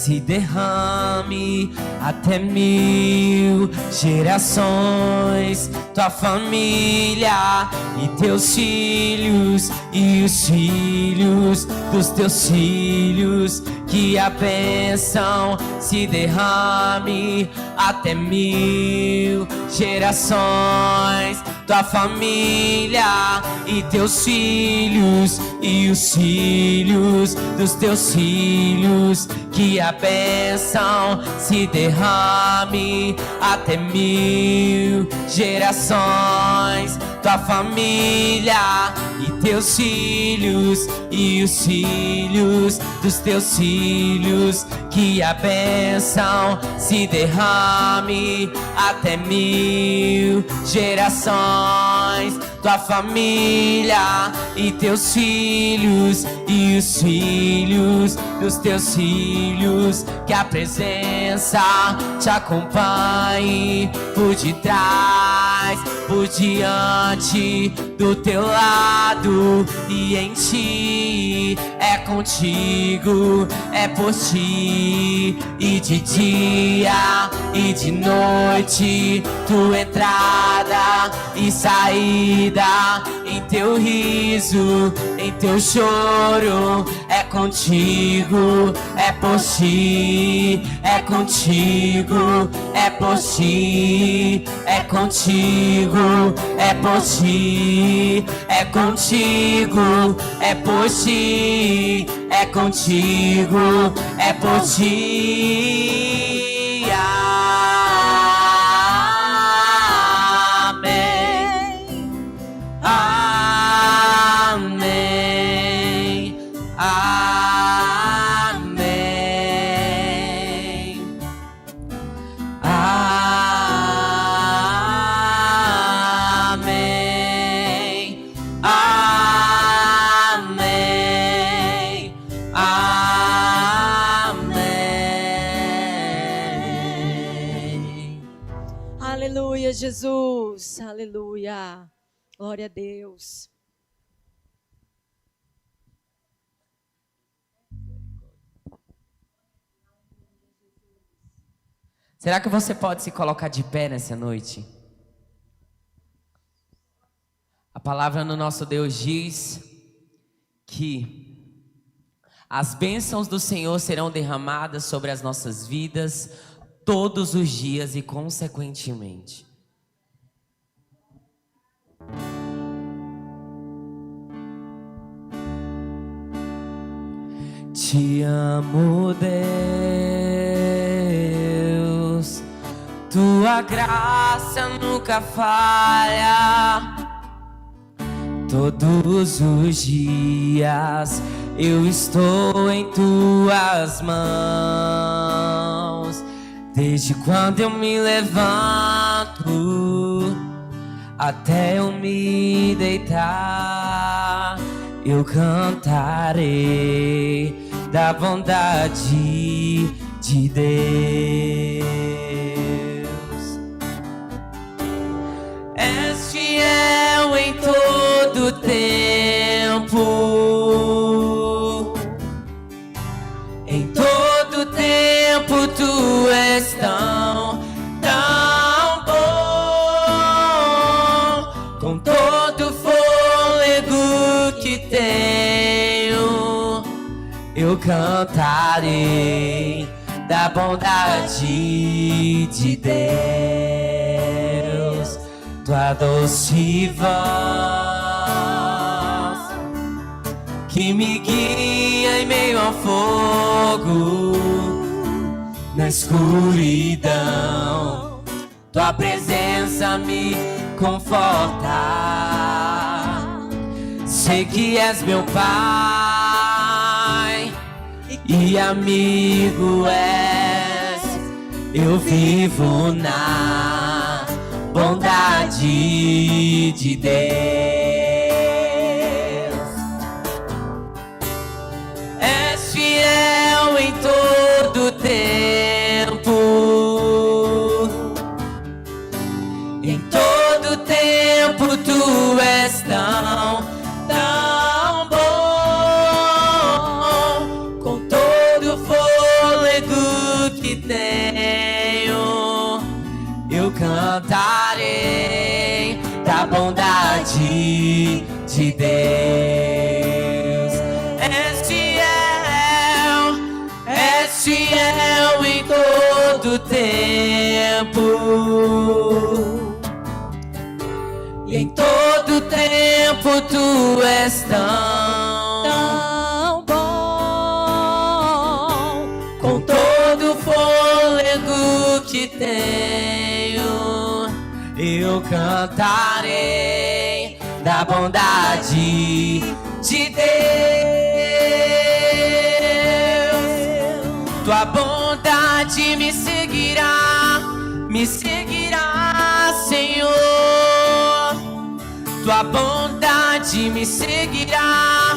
se derrame até 1000 gerações. Tua família e teus filhos e os filhos dos teus filhos, que a bênção se derrame até 1000 gerações. Tua família e teus filhos e os filhos dos teus filhos, que a bênção se derrame até 1000 gerações. Tua família e teus filhos e os filhos dos teus filhos, que a bênção se derrame até 1000 gerações. Tua família e teus filhos e os filhos dos teus filhos, que a presença te acompanhe por detrás, por diante, do teu lado e em ti. É contigo, é por ti, e de dia e de noite, tua entrada e saída, em teu riso, em teu choro. É contigo, é por ti, é contigo, é por ti, é contigo, é por ti, é contigo, é por ti, é contigo, é por ti. Amém. Amém. Amém. Amém. Amém. Amém. Aleluia, Jesus. Aleluia. Glória a Deus. Será que você pode se colocar de pé nessa noite? A palavra do nosso Deus diz que as bênçãos do Senhor serão derramadas sobre as nossas vidas todos os dias e consequentemente. Te amo, Deus, tua graça nunca falha. Todos os dias eu estou em tuas mãos. Desde quando eu me levanto até eu me deitar, eu cantarei da bondade de Deus. És fiel em todo tempo, em todo tempo tu és tão bom. Com todo fôlego que tenho, eu cantarei da bondade de Deus. Tua doce voz que me guia em meio ao fogo, na escuridão, tua presença me conforta. Sei que és meu Pai e amigo és. Eu vivo na bondade de Deus. És fiel em todo tempo, em todo tempo tu és tão bom. Com todo fôlego cantarei da bondade de Deus. És fiel em todo tempo, e em todo tempo tu és tão bom, com todo o fôlego que tenho, eu cantarei da bondade de Deus. Tua bondade me seguirá, Senhor. Tua bondade me seguirá,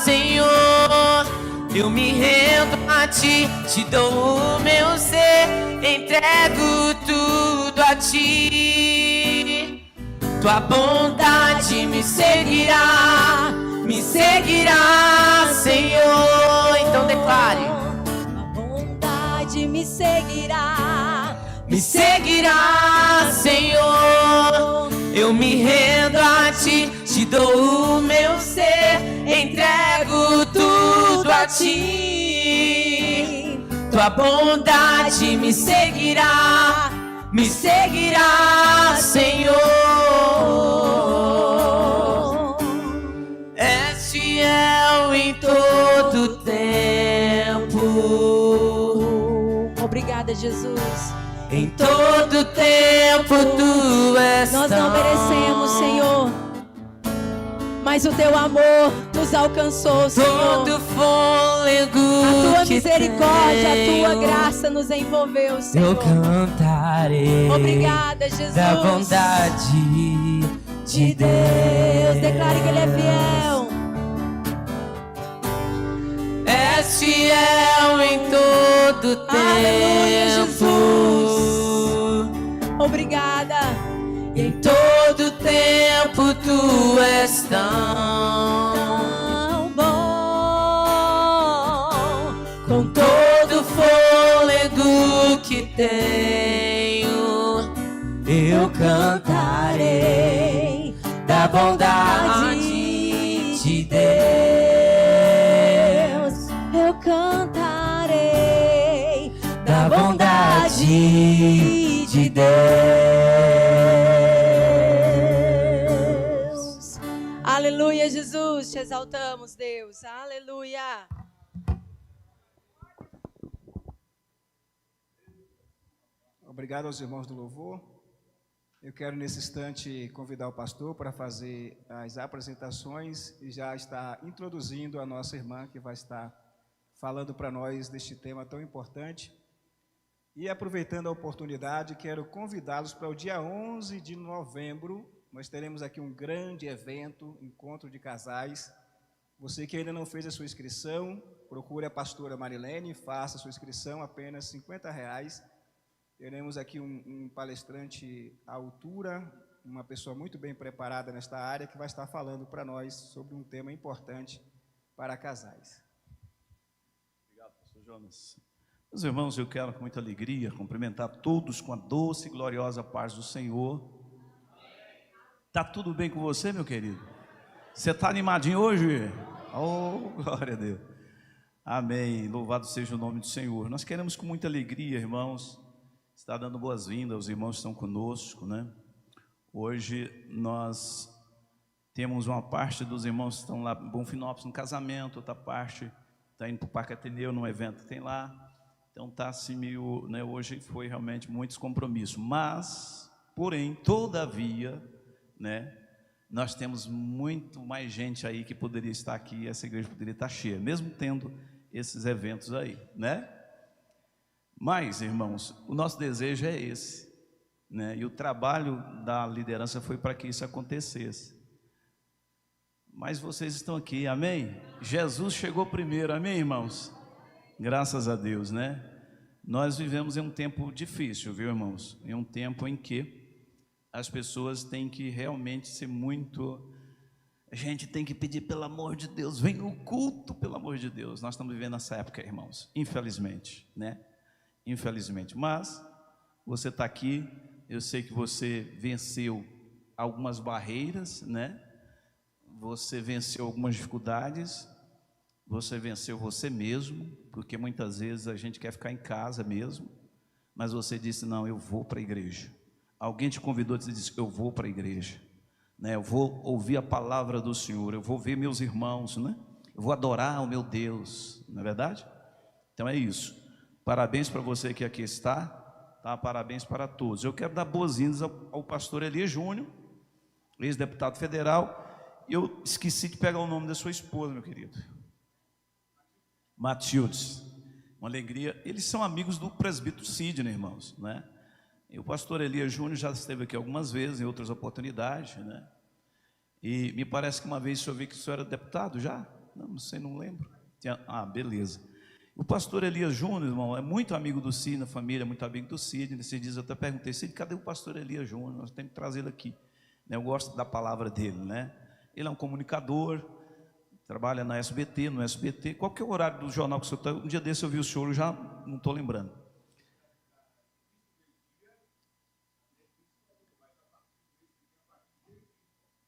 Senhor. Eu me rendo a ti, te dou o meu ser, entrego tudo a ti. Tua bondade me seguirá, Senhor. Então declare: a bondade me seguirá, Senhor. Eu me rendo a ti, te dou o meu ser, entrego tudo a ti. Tua bondade me seguirá, Senhor. És fiel em todo tempo. Obrigada, Jesus. Em todo tempo tu és Nós tão não merecemos, Senhor, mas o teu amor nos alcançou, Senhor. todo fôlego A tua que misericórdia, tenho, a tua graça nos envolveu, eu Senhor. cantarei Obrigada, Jesus. da bondade de Deus. Declare que Ele é fiel. És fiel em todo Aleluia, tempo. Jesus. Obrigada. Em todo tempo tu és Tão bom, com todo o fôlego que tenho, eu cantarei da bondade de Deus. eu cantarei Da bondade de Deus. Aleluia, Jesus, te exaltamos, Deus. Aleluia. Obrigado aos irmãos do louvor. Eu quero nesse instante convidar o pastor para fazer as apresentações e já está introduzindo a nossa irmã que vai estar falando para nós deste tema tão importante. E aproveitando a oportunidade, quero convidá-los para o dia 11 de novembro. Nós teremos aqui um grande evento, encontro de casais. Você que ainda não fez a sua inscrição, procure a pastora Marilene e faça a sua inscrição, apenas R$50. Teremos aqui um palestrante à altura, uma pessoa muito bem preparada nesta área, que vai estar falando para nós sobre um tema importante para casais. Obrigado, pastor Jonas. Meus irmãos, eu quero com muita alegria cumprimentar todos com a doce e gloriosa paz do Senhor. Tá tudo bem com você, meu querido? Você está animadinho hoje? Oh, glória a Deus. Amém. Louvado seja o nome do Senhor. Nós queremos com muita alegria, irmãos, estar dando boas-vindas aos irmãos que estão conosco, né? Hoje nós temos uma parte dos irmãos que estão lá em Bonfinópolis no casamento, outra parte está indo para o Parque Ateneu, num evento que tem lá. Então está assim meio, né, hoje foi realmente muitos compromissos, mas, porém, todavia, né, nós temos muito mais gente aí que poderia estar aqui e essa igreja poderia estar cheia, mesmo tendo esses eventos aí, né? Mas, irmãos, o nosso desejo é esse, né? E o trabalho da liderança foi para que isso acontecesse. Mas vocês estão aqui, amém? Jesus chegou primeiro, amém, irmãos? Graças a Deus, né? Nós vivemos em um tempo difícil, viu, irmãos? Em um tempo em que as pessoas têm que realmente ser muito... A gente tem que pedir, pelo amor de Deus, vem no culto, pelo amor de Deus. Nós estamos vivendo essa época, irmãos, infelizmente, né? Infelizmente, mas você está aqui, eu sei que você venceu algumas barreiras, né? Você venceu algumas dificuldades, você venceu você mesmo, porque muitas vezes a gente quer ficar em casa mesmo, mas você disse, não, eu vou para a igreja. Alguém te convidou e disse, eu vou para a igreja, né? Eu vou ouvir a palavra do Senhor, eu vou ver meus irmãos, né? Eu vou adorar o meu Deus, não é verdade? Então é isso. Parabéns para você que aqui está, tá? Parabéns para todos. Eu quero dar boas-vindas ao pastor Elias Júnior, ex-deputado federal. Eu esqueci de pegar o nome da sua esposa, meu querido. Matildes. Uma alegria. Eles são amigos do presbítero Sidney, irmãos, né? E o pastor Elias Júnior já esteve aqui algumas vezes, em outras oportunidades, né? E me parece que uma vez o senhor viu que o senhor era deputado já? Não sei, não lembro. Beleza. O pastor Elias Júnior, irmão, é muito amigo do Sidney, a família é muito amigo do Sidney. Esses dias eu até perguntei, Sidney, cadê o pastor Elias Júnior? Nós temos que trazê-lo aqui. Eu gosto da palavra dele, né? Ele é um comunicador, trabalha na SBT, no SBT. Qual que é o horário do jornal que o senhor está? Um dia desse eu vi o senhor, já não estou lembrando.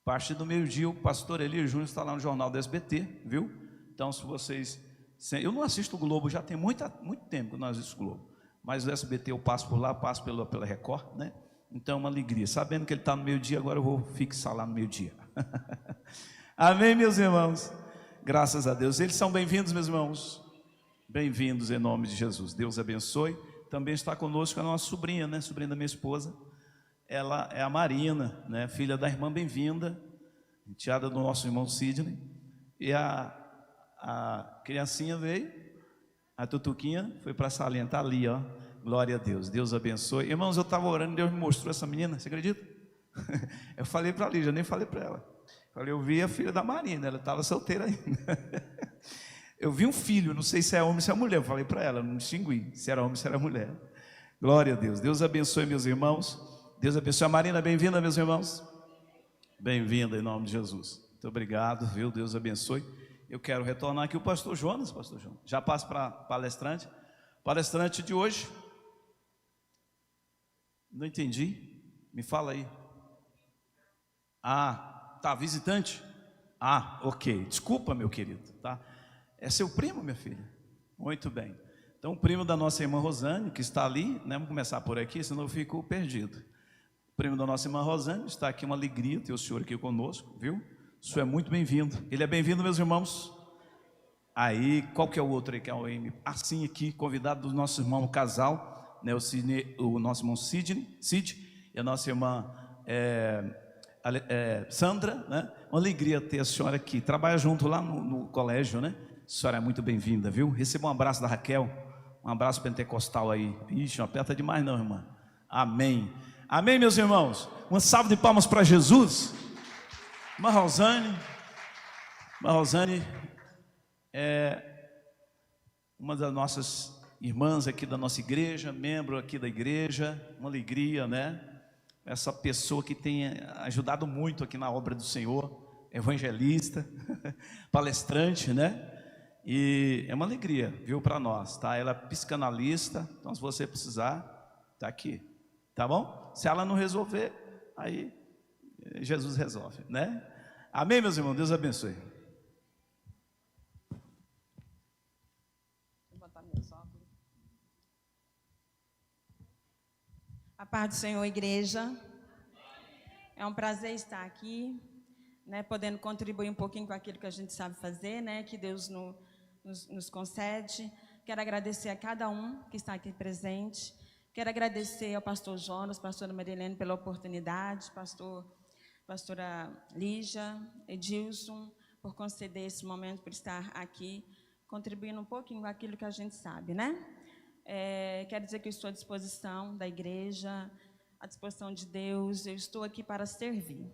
A partir do meio-dia, o pastor Elias Júnior está lá no jornal do SBT, viu? Então, se vocês... Eu não assisto o Globo, já tem muito tempo que eu não assisto o Globo. Mas o SBT eu passo por lá, passo pela Record, né? Então é uma alegria. Sabendo que ele está no meio-dia, agora eu vou fixar lá no meio-dia. Amém, meus irmãos? Graças a Deus. Eles são bem-vindos, meus irmãos? Bem-vindos em nome de Jesus. Deus abençoe. Também está conosco a nossa sobrinha, né? Sobrinha da minha esposa. Ela é a Marina, né? Filha da irmã Bem-vinda, enteada do nosso irmão Sidney. E a criancinha veio, a Tutuquinha foi para a salinha, está ali, ó. Glória a Deus, Deus abençoe. Irmãos, eu estava orando, Deus me mostrou essa menina, você acredita? Eu falei para a Lígia, nem falei para ela. Falei, eu vi a filha da Marina, ela estava solteira ainda. Eu vi um filho, não sei se é homem ou se é mulher. Eu falei para ela, não distingui se era homem ou se era mulher. Glória a Deus, Deus abençoe meus irmãos. Deus abençoe a Marina, bem-vinda, meus irmãos. Bem-vinda em nome de Jesus. Muito obrigado, viu? Deus abençoe. Eu quero retornar aqui o pastor Jonas, já passo para palestrante. Palestrante de hoje. Não entendi. Me fala aí. Tá, visitante? Ok. Desculpa, meu querido, tá? É seu primo, minha filha? Muito bem. Então, o primo da nossa irmã Rosane, que está ali, né? Vamos começar por aqui, senão eu fico perdido. O primo da nossa irmã Rosane está aqui, uma alegria ter o senhor aqui conosco, viu? O senhor é muito bem-vindo. Ele é bem-vindo, meus irmãos? Aí, qual que é o outro aí que é o M? Assim aqui, convidado do nosso irmão, o casal, né? O nosso irmão Cid e a nossa irmã Sandra, né? Uma alegria ter a senhora aqui. Trabalha junto lá no colégio, né? A senhora é muito bem-vinda, viu? Receba um abraço da Raquel, um abraço pentecostal aí. Ixi, não aperta demais não, irmã. Amém. Amém, meus irmãos. Uma salva de palmas para Jesus. Irmã Rosane é uma das nossas irmãs aqui da nossa igreja, membro aqui da igreja, uma alegria, né? Essa pessoa que tem ajudado muito aqui na obra do Senhor, evangelista, palestrante, né? E é uma alegria, viu, para nós, tá? Ela é psicanalista, então se você precisar, tá aqui, tá bom? Se ela não resolver, aí Jesus resolve, né? Amém, meus irmãos? Deus abençoe. A paz do Senhor, igreja. É um prazer estar aqui, né, podendo contribuir um pouquinho com aquilo que a gente sabe fazer, né, que Deus nos concede. Quero agradecer a cada um que está aqui presente. Quero agradecer ao pastor Jonas, pastora Marilene pela oportunidade, pastora Lígia, Edilson, por conceder esse momento, por estar aqui, contribuindo um pouquinho com aquilo que a gente sabe, né? Quero dizer que eu estou à disposição da igreja, à disposição de Deus, eu estou aqui para servir.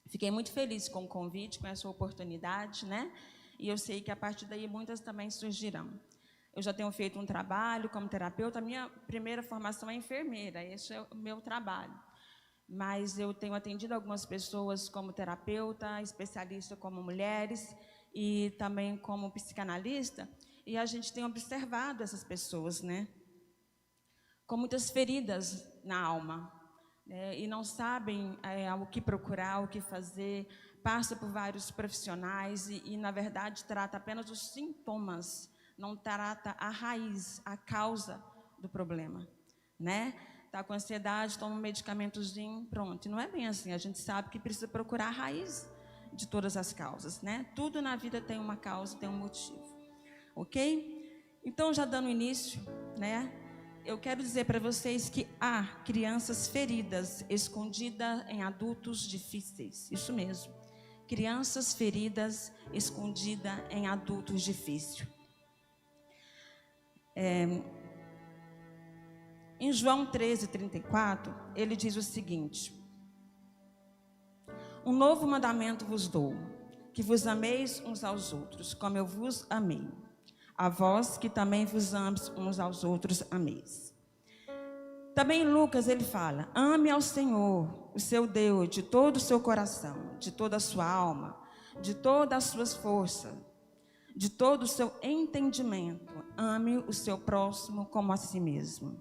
Fiquei muito feliz com o convite, com essa oportunidade, né? E eu sei que a partir daí muitas também surgirão. Eu já tenho feito um trabalho como terapeuta, a minha primeira formação é enfermeira, esse é o meu trabalho. Mas eu tenho atendido algumas pessoas como terapeuta, especialista como mulheres e também como psicanalista, e a gente tem observado essas pessoas, né? com muitas feridas na alma, né, e não sabem o que procurar, o que fazer, passa por vários profissionais e, na verdade, trata apenas os sintomas, não trata a raiz, a causa do problema, né? Está com ansiedade, toma um medicamentozinho, pronto. E não é bem assim, a gente sabe que precisa procurar a raiz de todas as causas, né? Tudo na vida tem uma causa, tem um motivo, ok? Então, já dando início, né? Eu quero dizer para vocês que há crianças feridas escondidas em adultos difíceis, isso mesmo. Crianças feridas escondidas em adultos difíceis. Em João 13:34, ele diz o seguinte: um novo mandamento vos dou, que vos ameis uns aos outros, como eu vos amei. A vós que também vos ames uns aos outros, ameis. Também em Lucas ele fala: ame ao Senhor, o seu Deus, de todo o seu coração, de toda a sua alma, de todas as suas forças, de todo o seu entendimento. Ame o seu próximo como a si mesmo.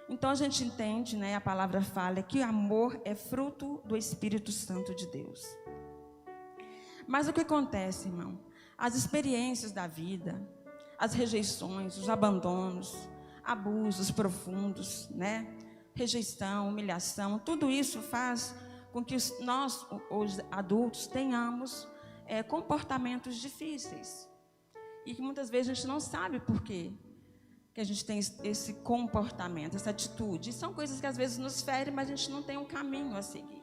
Então a gente entende, né, a palavra fala que o amor é fruto do Espírito Santo de Deus. Mas o que acontece, irmão? As experiências da vida, as rejeições, os abandonos, abusos profundos, né? Rejeição, humilhação, tudo isso faz com que nós, os adultos, tenhamos comportamentos difíceis. E que muitas vezes a gente não sabe por quê que a gente tem esse comportamento, essa atitude. E são coisas que às vezes nos ferem, mas a gente não tem um caminho a seguir.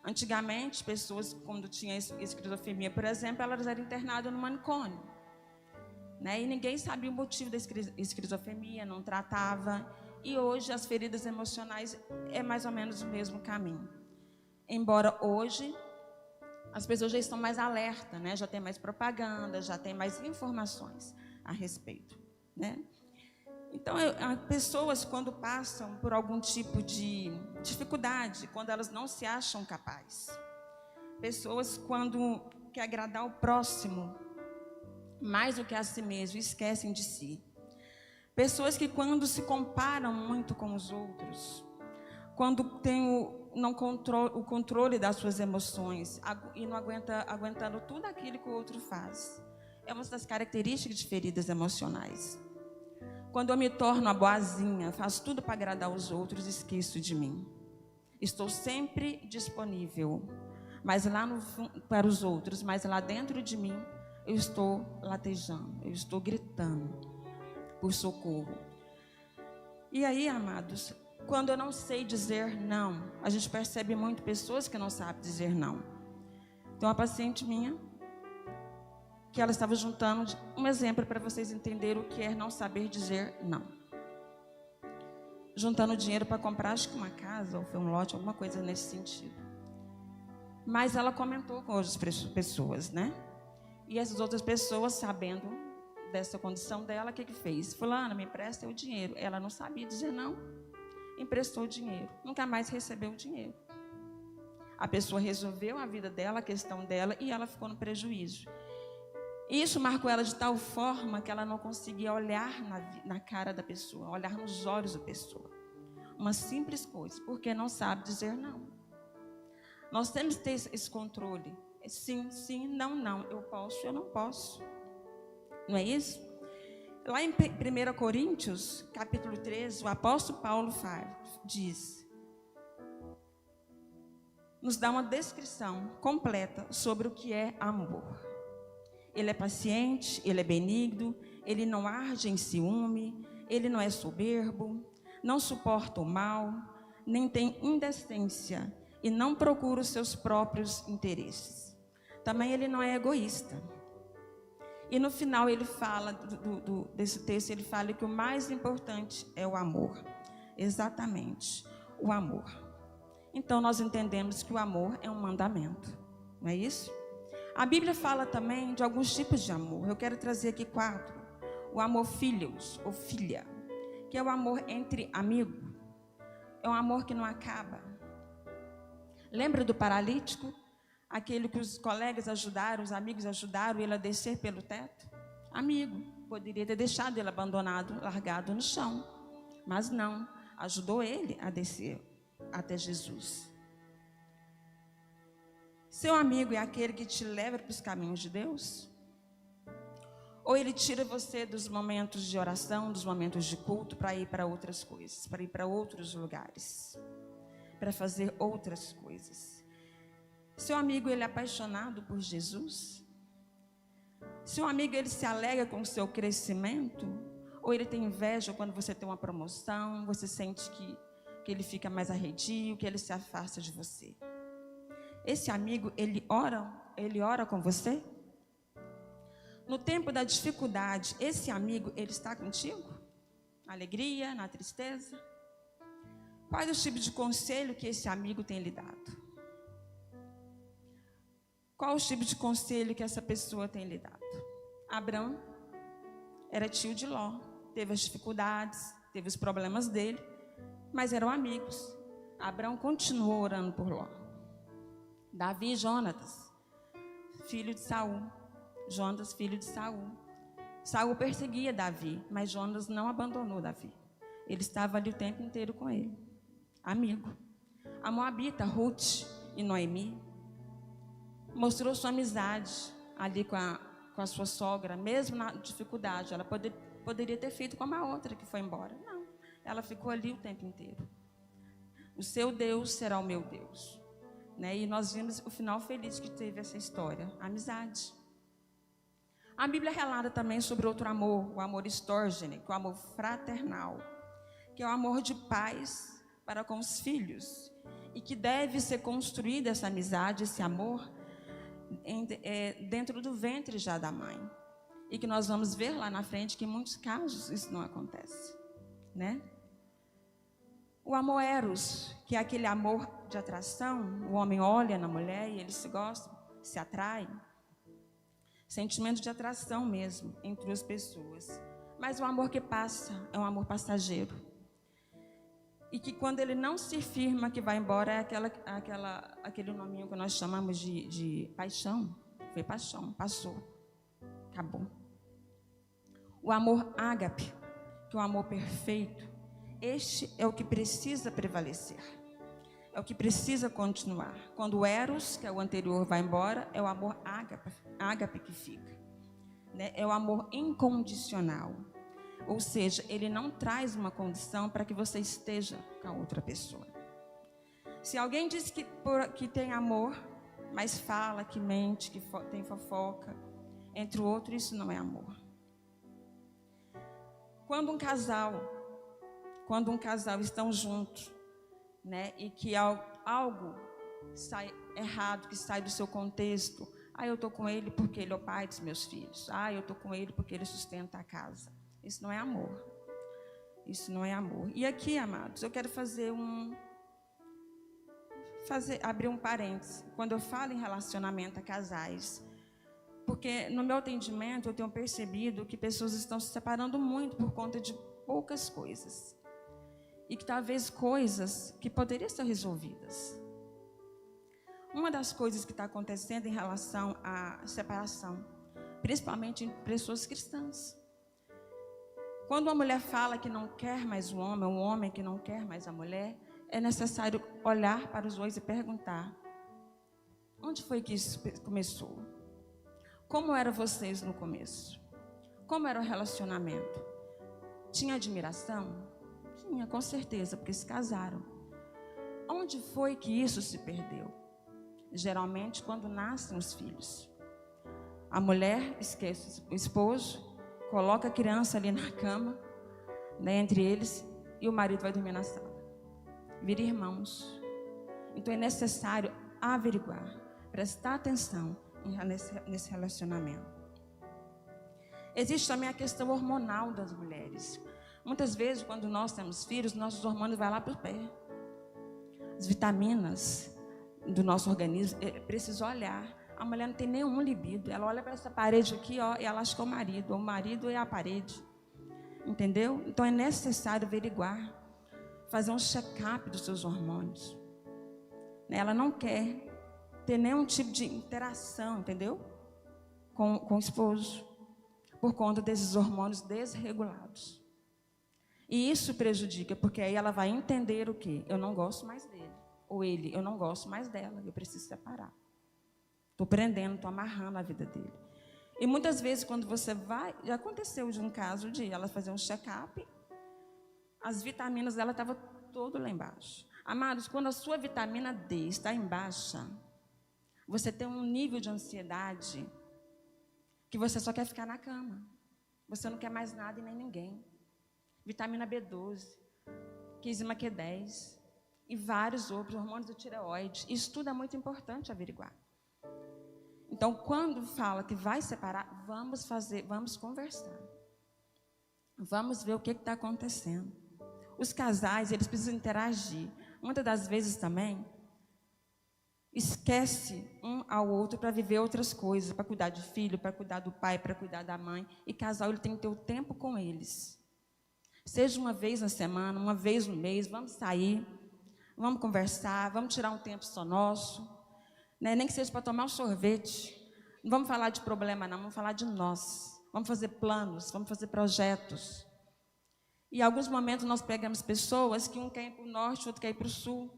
Antigamente, pessoas, quando tinha esquizofrenia, por exemplo, elas eram internadas no manicômio, né? E ninguém sabia o motivo da esquizofrenia, não tratava. E hoje as feridas emocionais é mais ou menos o mesmo caminho. Embora hoje as pessoas já estão mais alertas, né? Já tem mais propaganda, já tem mais informações a respeito, né? Então, pessoas quando passam por algum tipo de dificuldade, quando elas não se acham capazes, pessoas quando querem agradar o próximo mais do que a si mesmo, esquecem de si. Pessoas que quando se comparam muito com os outros, quando tem o controle das suas emoções e não aguentando tudo aquilo que o outro faz. É uma das características de feridas emocionais. Quando eu me torno a boazinha, faço tudo para agradar os outros, esqueço de mim. Estou sempre disponível, mas lá para os outros, mas lá dentro de mim, eu estou latejando, eu estou gritando por socorro. E aí, amados, quando eu não sei dizer não, a gente percebe muito pessoas que não sabem dizer não. Tem uma paciente minha, que ela estava juntando um exemplo para vocês entenderem o que é não saber dizer não. Juntando dinheiro para comprar, acho que uma casa, ou foi um lote, alguma coisa nesse sentido. Mas ela comentou com outras pessoas, né? E essas outras pessoas, sabendo dessa condição dela, o que fez? Fulana, me empresta o dinheiro. Ela não sabia dizer não, emprestou o dinheiro. Nunca mais recebeu o dinheiro. A pessoa resolveu a vida dela, a questão dela, e ela ficou no prejuízo. Isso marcou ela de tal forma que ela não conseguia olhar na cara da pessoa, olhar nos olhos da pessoa. Uma simples coisa, porque não sabe dizer não. Nós temos que ter esse controle. Sim, sim, não, não. Eu posso, eu não posso. Não é isso? Lá em 1 Coríntios, capítulo 13, o apóstolo Paulo diz, nos dá uma descrição completa sobre o que é amor. Ele é paciente, ele é benigno, ele não arde em ciúme, ele não é soberbo, não suporta o mal, nem tem indecência e não procura os seus próprios interesses. Também ele não é egoísta. E no final ele fala desse texto, ele fala que o mais importante é o amor. Exatamente, o amor. Então nós entendemos que o amor é um mandamento, não é isso? A Bíblia fala também de alguns tipos de amor. Eu quero trazer aqui 4. O amor filios, ou filha, que é o amor entre amigos. É um amor que não acaba. Lembra do paralítico? Aquele que os colegas ajudaram, os amigos ajudaram ele a descer pelo teto? Amigo, poderia ter deixado ele abandonado, largado no chão. Mas não, ajudou ele a descer até Jesus. Seu amigo é aquele que te leva para os caminhos de Deus? Ou ele tira você dos momentos de oração, dos momentos de culto, para ir para outras coisas, para ir para outros lugares, para fazer outras coisas? Seu amigo, ele é apaixonado por Jesus? Seu amigo, ele se alegra com o seu crescimento? Ou ele tem inveja quando você tem uma promoção, você sente que ele fica mais arredio, que ele se afasta de você? Esse amigo, ele ora com você? No tempo da dificuldade, esse amigo, ele está contigo? Na alegria, na tristeza? Quais os tipos de conselho que esse amigo tem lhe dado? Qual o tipo de conselho que essa pessoa tem lhe dado? Abrão era tio de Ló, teve as dificuldades, teve os problemas dele, mas eram amigos. Abrão continuou orando por Ló. Davi e Jonatas, filho de Saul. Jonatas, filho de Saul. Saul perseguia Davi, mas Jonatas não abandonou Davi. Ele estava ali o tempo inteiro com ele, amigo. A moabita, Ruth e Noemi, mostrou sua amizade ali com a sua sogra, mesmo na dificuldade. Ela poderia ter feito como a outra que foi embora. Não, ela ficou ali o tempo inteiro. O seu Deus será o meu Deus. Né? E nós vimos o final feliz que teve essa história, a amizade. A Bíblia relata também sobre outro amor, o amor estorgene, que é o amor fraternal, que é o amor de pais para com os filhos, e que deve ser construída essa amizade, esse amor, dentro do ventre já da mãe. E que nós vamos ver lá na frente que em muitos casos isso não acontece, né? O amor eros, que é aquele amor de atração, o homem olha na mulher e eles se gostam, se atraem. Sentimento de atração mesmo entre as pessoas. Mas o amor que passa é um amor passageiro. E que quando ele não se firma que vai embora, é aquele nominho que nós chamamos de paixão. Foi paixão, passou, acabou. O amor ágape, que é o amor perfeito, este é o que precisa prevalecer. É o que precisa continuar. Quando o eros, que é o anterior, vai embora, é o amor ágape que fica. Né? É o amor incondicional. Ou seja, ele não traz uma condição para que você esteja com a outra pessoa. Se alguém diz que tem amor, mas fala, que mente, que tem fofoca, entre o outro, isso não é amor. Quando um casal estão juntos, né, e que algo sai errado, que sai do seu contexto. Eu estou com ele porque ele é o pai dos meus filhos. Eu estou com ele porque ele sustenta a casa. Isso não é amor. Isso não é amor. E aqui, amados, eu quero abrir um parênteses. Quando eu falo em relacionamento a casais, porque no meu atendimento eu tenho percebido que pessoas estão se separando muito por conta de poucas coisas. E que talvez coisas que poderiam ser resolvidas. Uma das coisas que está acontecendo em relação à separação, principalmente em pessoas cristãs. Quando uma mulher fala que não quer mais o homem, ou um homem que não quer mais a mulher, é necessário olhar para os dois e perguntar: onde foi que isso começou? Como eram vocês no começo? Como era o relacionamento? Tinha admiração? Tinha, com certeza, porque se casaram. Onde foi que isso se perdeu? Geralmente, quando nascem os filhos. A mulher esquece o esposo, coloca a criança ali na cama, né, entre eles, e o marido vai dormir na sala. Vira irmãos. Então, é necessário averiguar, prestar atenção nesse relacionamento. Existe também a questão hormonal das mulheres. Muitas vezes, quando nós temos filhos, nossos hormônios vão lá para o pé. As vitaminas do nosso organismo, precisa olhar. A mulher não tem nenhum libido. Ela olha para essa parede aqui, ó, e ela acha que é o marido. O marido é a parede. Entendeu? Então, é necessário averiguar, fazer um check-up dos seus hormônios. Ela não quer ter nenhum tipo de interação, entendeu? Com o esposo, por conta desses hormônios desregulados. E isso prejudica, porque aí ela vai entender o quê? Eu não gosto mais dele. Ou ele, eu não gosto mais dela, eu preciso separar. Estou prendendo, estou amarrando a vida dele. E muitas vezes, quando você vai... Já aconteceu de um caso de ela fazer um check-up, as vitaminas dela estavam todas lá embaixo. Amados, quando a sua vitamina D está em baixa, você tem um nível de ansiedade que você só quer ficar na cama. Você não quer mais nada e nem ninguém. Vitamina B12, coenzima Q10 e vários outros, hormônios do tireoide. Isso tudo é muito importante averiguar. Então, quando fala que vai separar, vamos conversar. Vamos ver o que está acontecendo. Os casais, eles precisam interagir. Muitas das vezes também, esquece um ao outro para viver outras coisas, para cuidar de filho, para cuidar do pai, para cuidar da mãe. E casal, ele tem que ter o tempo com eles. Seja uma vez na semana, uma vez no mês, vamos sair, vamos conversar, vamos tirar um tempo só nosso, né? Nem que seja para tomar um sorvete. Não vamos falar de problema, não, vamos falar de nós. Vamos fazer planos, vamos fazer projetos. E em alguns momentos nós pegamos pessoas que um quer ir para o norte, outro quer ir para o sul.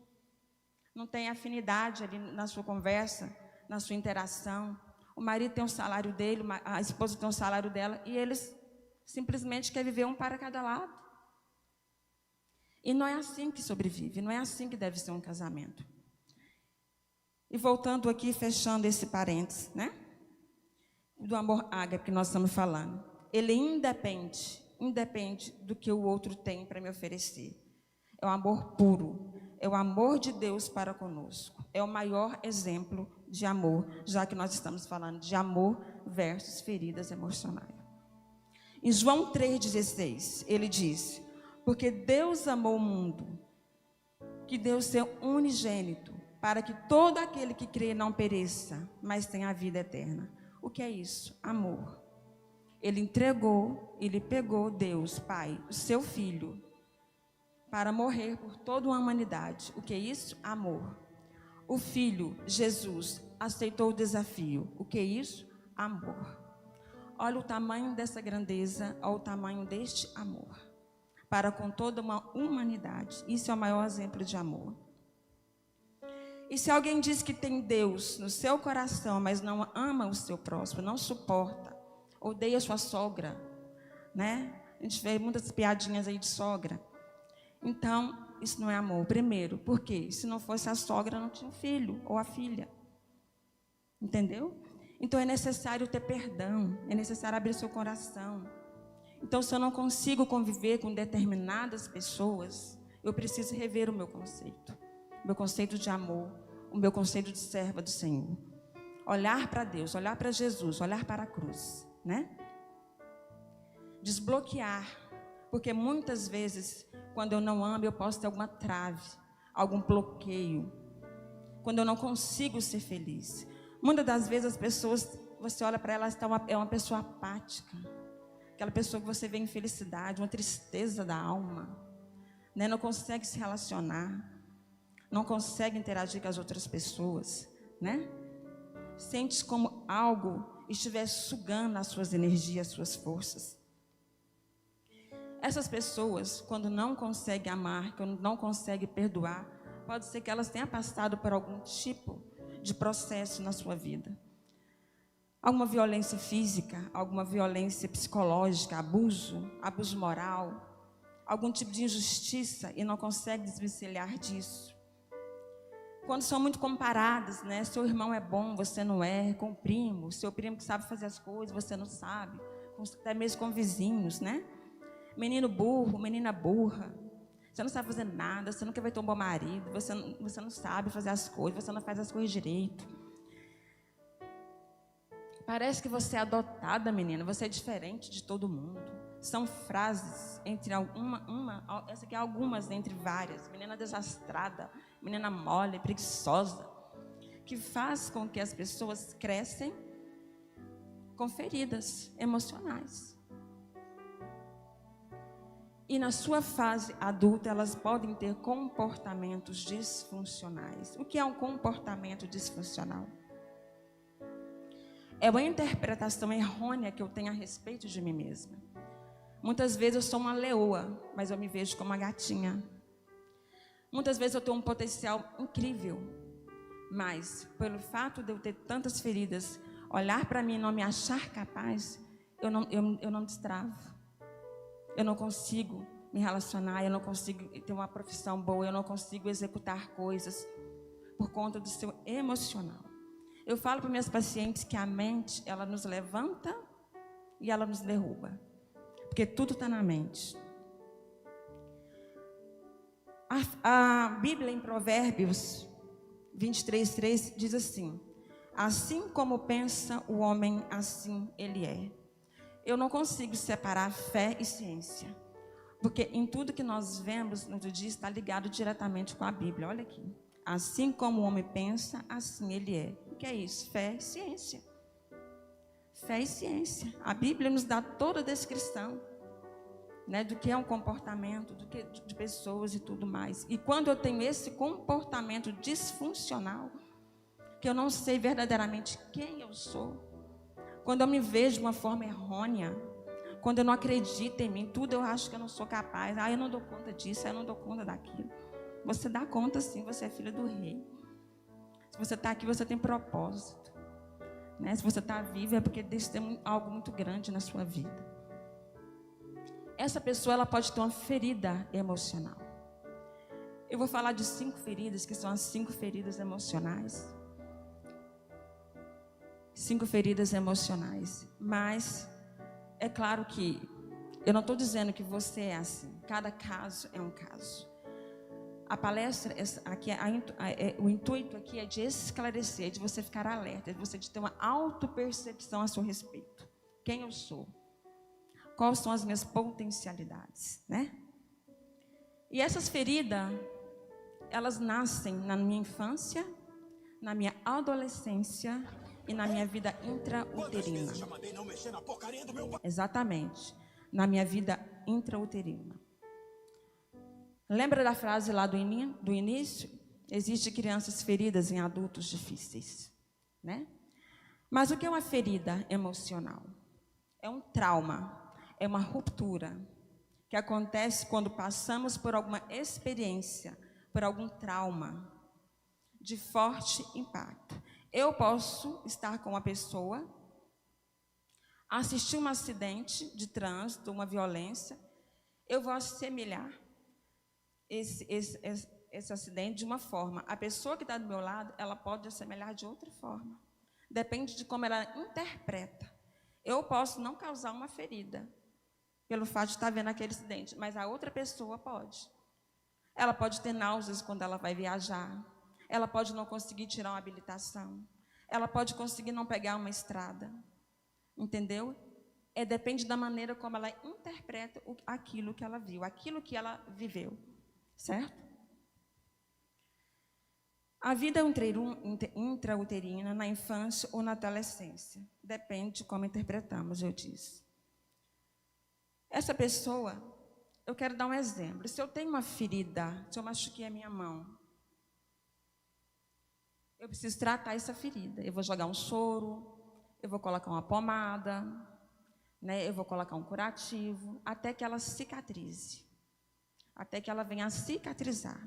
Não tem afinidade ali na sua conversa, na sua interação. O marido tem um salário dele, a esposa tem um salário dela, e eles simplesmente querem viver um para cada lado. E não é assim que sobrevive, não é assim que deve ser um casamento. E voltando aqui, fechando esse parênteses, né? Do amor ágape que nós estamos falando. Ele independe do que o outro tem para me oferecer. É o amor puro, é o amor de Deus para conosco. É o maior exemplo de amor, já que nós estamos falando de amor versus feridas emocionais. Em João 3,16, ele diz: porque Deus amou o mundo, que deu seu unigênito, para que todo aquele que crê não pereça, mas tenha a vida eterna. O que é isso? Amor. Ele entregou, ele pegou Deus, Pai, o seu Filho, para morrer por toda a humanidade. O que é isso? Amor. O Filho, Jesus, aceitou o desafio. O que é isso? Amor. Olha o tamanho dessa grandeza, olha o tamanho deste amor, para com toda uma humanidade. Isso é o maior exemplo de amor. E se alguém diz que tem Deus no seu coração, mas não ama o seu próximo, não suporta, odeia sua sogra, né? A gente vê muitas piadinhas aí de sogra. Então, isso não é amor. Primeiro, por quê? Se não fosse a sogra, não tinha o filho ou a filha. Entendeu? Então, é necessário ter perdão, é necessário abrir seu coração. Então, se eu não consigo conviver com determinadas pessoas, eu preciso rever o meu conceito de amor, o meu conceito de serva do Senhor. Olhar para Deus, olhar para Jesus, olhar para a cruz, né? Desbloquear, porque muitas vezes, quando eu não amo, eu posso ter alguma trave, algum bloqueio, quando eu não consigo ser feliz. Muitas das vezes as pessoas, você olha para elas, é uma pessoa apática, aquela pessoa que você vê infelicidade, uma tristeza da alma, né? Não consegue se relacionar, não consegue interagir com as outras pessoas, né? Sente como algo estivesse sugando as suas energias, as suas forças. Essas pessoas, quando não conseguem amar, quando não conseguem perdoar, pode ser que elas tenham passado por algum tipo de processo na sua vida. Alguma violência física, alguma violência psicológica, abuso moral, algum tipo de injustiça e não consegue desvencilhar disso. Quando são muito comparadas, né? Seu irmão é bom, você não é, com o primo, seu primo que sabe fazer as coisas, você não sabe, até mesmo com vizinhos, né? Menino burro, menina burra, você não sabe fazer nada, você nunca vai ter um bom marido, você não sabe fazer as coisas, você não faz as coisas direito. Parece que você é adotada, menina, você é diferente de todo mundo. São frases entre essa aqui é algumas entre várias. Menina desastrada, menina mole, preguiçosa, que faz com que as pessoas crescem com feridas emocionais. E na sua fase adulta, elas podem ter comportamentos disfuncionais. O que é um comportamento disfuncional? É uma interpretação errônea que eu tenho a respeito de mim mesma. Muitas vezes eu sou uma leoa, mas eu me vejo como uma gatinha. Muitas vezes eu tenho um potencial incrível, mas pelo fato de eu ter tantas feridas, olhar para mim e não me achar capaz, eu não destravo. Eu não consigo me relacionar, eu não consigo ter uma profissão boa, eu não consigo executar coisas por conta do seu emocional. Eu falo para minhas pacientes que a mente, ela nos levanta e ela nos derruba, porque tudo está na mente. A Bíblia em Provérbios 23:3 diz assim: assim como pensa o homem, assim ele é. Eu não consigo separar fé e ciência, porque em tudo que nós vemos no dia está ligado diretamente com a Bíblia. Olha aqui. Assim como o homem pensa, assim ele é. O que é isso? Fé e ciência. Fé e ciência. A Bíblia nos dá toda a descrição, né, do que é um comportamento, do que de pessoas e tudo mais. E quando eu tenho esse comportamento disfuncional, que eu não sei verdadeiramente quem eu sou, quando eu me vejo de uma forma errônea, quando eu não acredito em mim, tudo eu acho que eu não sou capaz, eu não dou conta disso, eu não dou conta daquilo. Você dá conta sim, você é filha do rei. Se você está aqui, você tem propósito, né? Se você está vivo, é porque Deus tem algo muito grande na sua vida. Essa pessoa, ela pode ter uma ferida emocional. Eu vou falar de 5 feridas, que são as 5 feridas emocionais. 5 feridas emocionais. Mas é claro que eu não estou dizendo que você é assim. Cada caso é um caso. A palestra aqui, o intuito aqui é de esclarecer, de você ficar alerta, de você ter uma autopercepção a seu respeito. Quem eu sou? Quais são as minhas potencialidades, né? E essas feridas, elas nascem na minha infância, na minha adolescência e na minha vida intrauterina. Exatamente, na minha vida intrauterina. Lembra da frase lá do início? Existem crianças feridas em adultos difíceis, né? Mas o que é uma ferida emocional? É um trauma, é uma ruptura que acontece quando passamos por alguma experiência, por algum trauma de forte impacto. Eu posso estar com uma pessoa, assistir um acidente de trânsito, uma violência, eu vou assemelhar esse acidente de uma forma. A pessoa que está do meu lado, ela pode assemelhar de outra forma. Depende de como ela interpreta. Eu posso não causar uma ferida pelo fato de estar vendo aquele acidente, mas a outra pessoa pode. Ela pode ter náuseas quando ela vai viajar. Ela pode não conseguir tirar uma habilitação. Ela pode conseguir não pegar uma estrada. Entendeu? Depende da maneira como ela interpreta aquilo que ela viu, aquilo que ela viveu. Certo? A vida intrauterina na infância ou na adolescência. Depende de como interpretamos, eu disse. Essa pessoa, eu quero dar um exemplo. Se eu tenho uma ferida, se eu machuquei a minha mão, eu preciso tratar essa ferida. Eu vou jogar um soro, eu vou colocar uma pomada, né? Eu vou colocar um curativo, até que ela cicatrize. Até que ela venha a cicatrizar.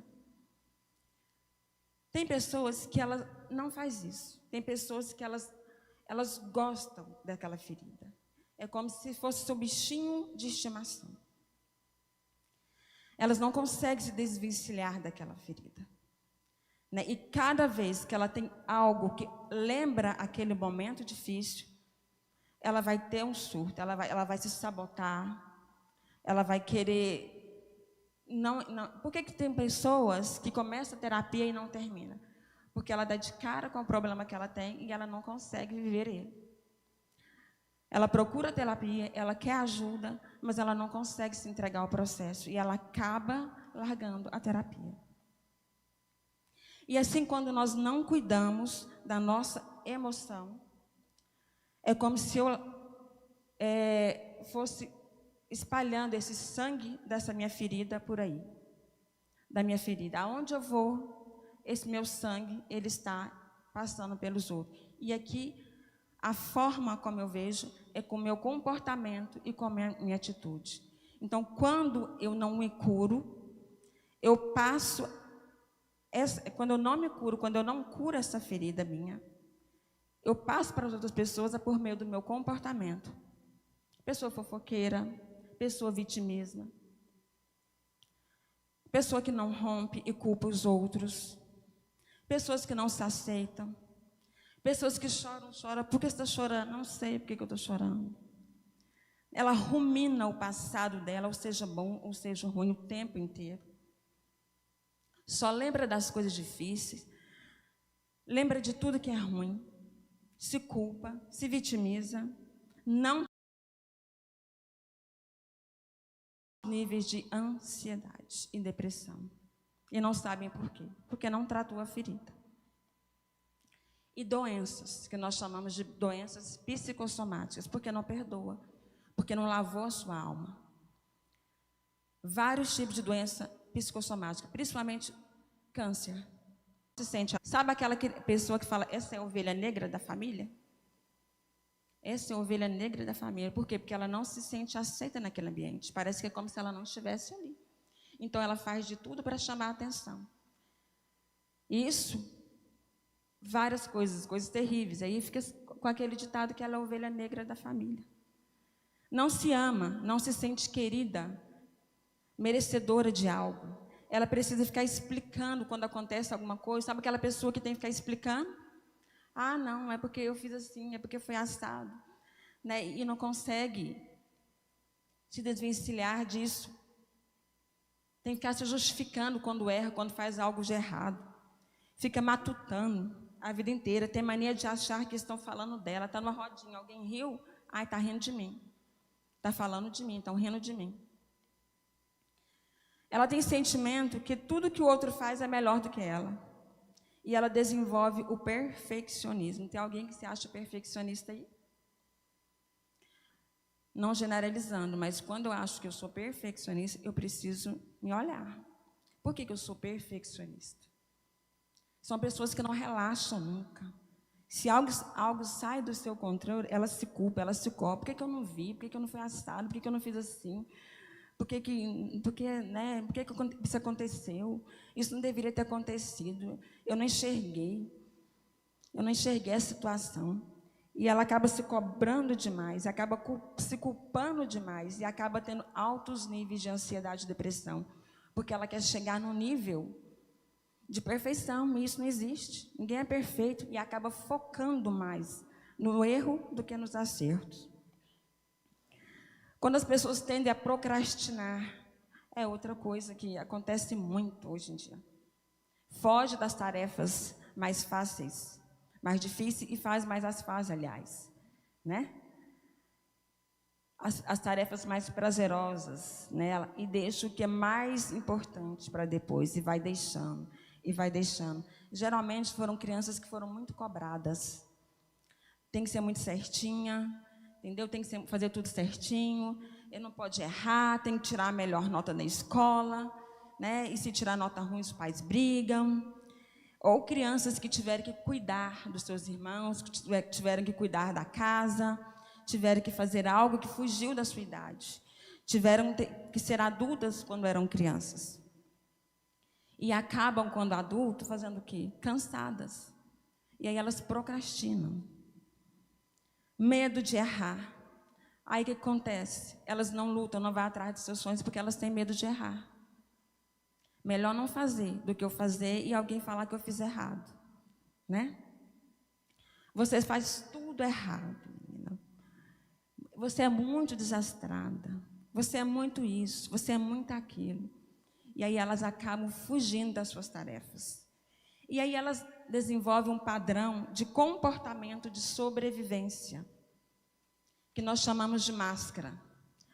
Tem pessoas que ela não faz isso. Tem pessoas que elas gostam daquela ferida. É como se fosse seu bichinho de estimação. Elas não conseguem se desvencilhar daquela ferida, né? E cada vez que ela tem algo que lembra aquele momento difícil, ela vai ter um surto, ela vai se sabotar, ela vai querer... Não. Por que tem pessoas que começam a terapia e não terminam? Porque ela dá de cara com o problema que ela tem e ela não consegue viver ele. Ela procura terapia, ela quer ajuda, mas ela não consegue se entregar ao processo e ela acaba largando a terapia. E assim, quando nós não cuidamos da nossa emoção, é como se eu fosse espalhando esse sangue dessa minha ferida por aí, da minha ferida. Aonde eu vou, esse meu sangue, ele está passando pelos outros. E aqui, a forma como eu vejo, é com o meu comportamento e com a minha atitude. Então, quando eu não me curo, eu passo... quando eu não me curo, quando eu não curo essa ferida minha, eu passo para as outras pessoas por meio do meu comportamento. Pessoa fofoqueira, pessoa vitimista, pessoa que não rompe e culpa os outros, pessoas que não se aceitam, pessoas que choram. Por que você está chorando? Não sei por que eu estou chorando. Ela rumina o passado dela, ou seja bom, ou seja ruim, o tempo inteiro. Só lembra das coisas difíceis, lembra de tudo que é ruim, se culpa, se vitimiza, não níveis de ansiedade e depressão. E não sabem por quê. Porque não tratou a ferida. E doenças, que nós chamamos de doenças psicossomáticas, porque não perdoa, porque não lavou a sua alma. Vários tipos de doença psicossomática, principalmente câncer. Se sente, sabe aquela pessoa que fala, essa é a ovelha negra da família? Essa é a ovelha negra da família. Por quê? Porque ela não se sente aceita naquele ambiente. Parece que é como se ela não estivesse ali. Então, ela faz de tudo para chamar a atenção. Isso, várias coisas terríveis. Aí fica com aquele ditado que ela é a ovelha negra da família. Não se ama, não se sente querida, merecedora de algo. Ela precisa ficar explicando quando acontece alguma coisa. Sabe aquela pessoa que tem que ficar explicando? Ah, não, é porque eu fiz assim, é porque foi assado. Né? E não consegue se desvencilhar disso. Tem que ficar se justificando quando erra, quando faz algo de errado. Fica matutando a vida inteira. Tem mania de achar que estão falando dela. Está numa rodinha, alguém riu? Ai, está rindo de mim. Está falando de mim, estão rindo de mim. Ela tem sentimento que tudo que o outro faz é melhor do que ela. E ela desenvolve o perfeccionismo. Tem alguém que se acha perfeccionista aí? Não generalizando, mas quando eu acho que eu sou perfeccionista, eu preciso me olhar. Por que eu sou perfeccionista? São pessoas que não relaxam nunca. Se algo sai do seu controle, ela se culpa, ela se cobra. Por que eu não vi? Por que eu não fui assado? Por que eu não fiz assim? Por que isso aconteceu? Isso não deveria ter acontecido. Eu não enxerguei a situação. E ela acaba se cobrando demais, acaba se culpando demais e acaba tendo altos níveis de ansiedade e depressão, porque ela quer chegar no nível de perfeição, e isso não existe. Ninguém é perfeito e acaba focando mais no erro do que nos acertos. Quando as pessoas tendem a procrastinar, é outra coisa que acontece muito hoje em dia. Foge das tarefas mais fáceis, mais difíceis, e faz mais as faz, aliás. Né? As tarefas mais prazerosas, né? E deixa o que é mais importante para depois, e vai deixando, e vai deixando. Geralmente foram crianças que foram muito cobradas. Tem que ser muito certinha, entendeu? Tem que fazer tudo certinho, ele não pode errar, tem que tirar a melhor nota da escola, né? E se tirar nota ruim, os pais brigam. Ou crianças que tiveram que cuidar dos seus irmãos, que tiveram que cuidar da casa, tiveram que fazer algo que fugiu da sua idade, tiveram que ser adultas quando eram crianças. E acabam, quando adulto, fazendo o quê? Cansadas. E aí elas procrastinam. Medo de errar. Aí o que acontece? Elas não lutam, não vão atrás dos seus sonhos, porque elas têm medo de errar. Melhor não fazer do que eu fazer e alguém falar que eu fiz errado. Né? Você faz tudo errado, menina. Você é muito desastrada. Você é muito isso, você é muito aquilo. E aí elas acabam fugindo das suas tarefas. E aí elas desenvolvem um padrão de comportamento de sobrevivência, que nós chamamos de máscara.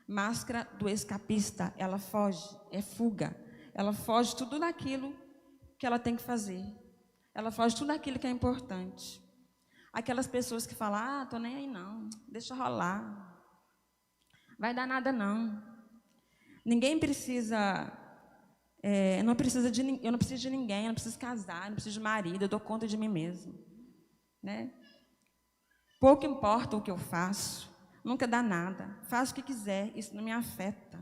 Máscara do escapista. Ela foge, é fuga. Ela foge de tudo daquilo que ela tem que fazer. Ela foge de tudo aquilo que é importante. Aquelas pessoas que falam, tô nem aí não, deixa rolar. Vai dar nada não. Ninguém precisa, eu não preciso de ninguém, eu não preciso casar, eu não preciso de marido, eu dou conta de mim mesmo. Né? Pouco importa o que eu faço. nunca dá nada, faz o que quiser, isso não me afeta.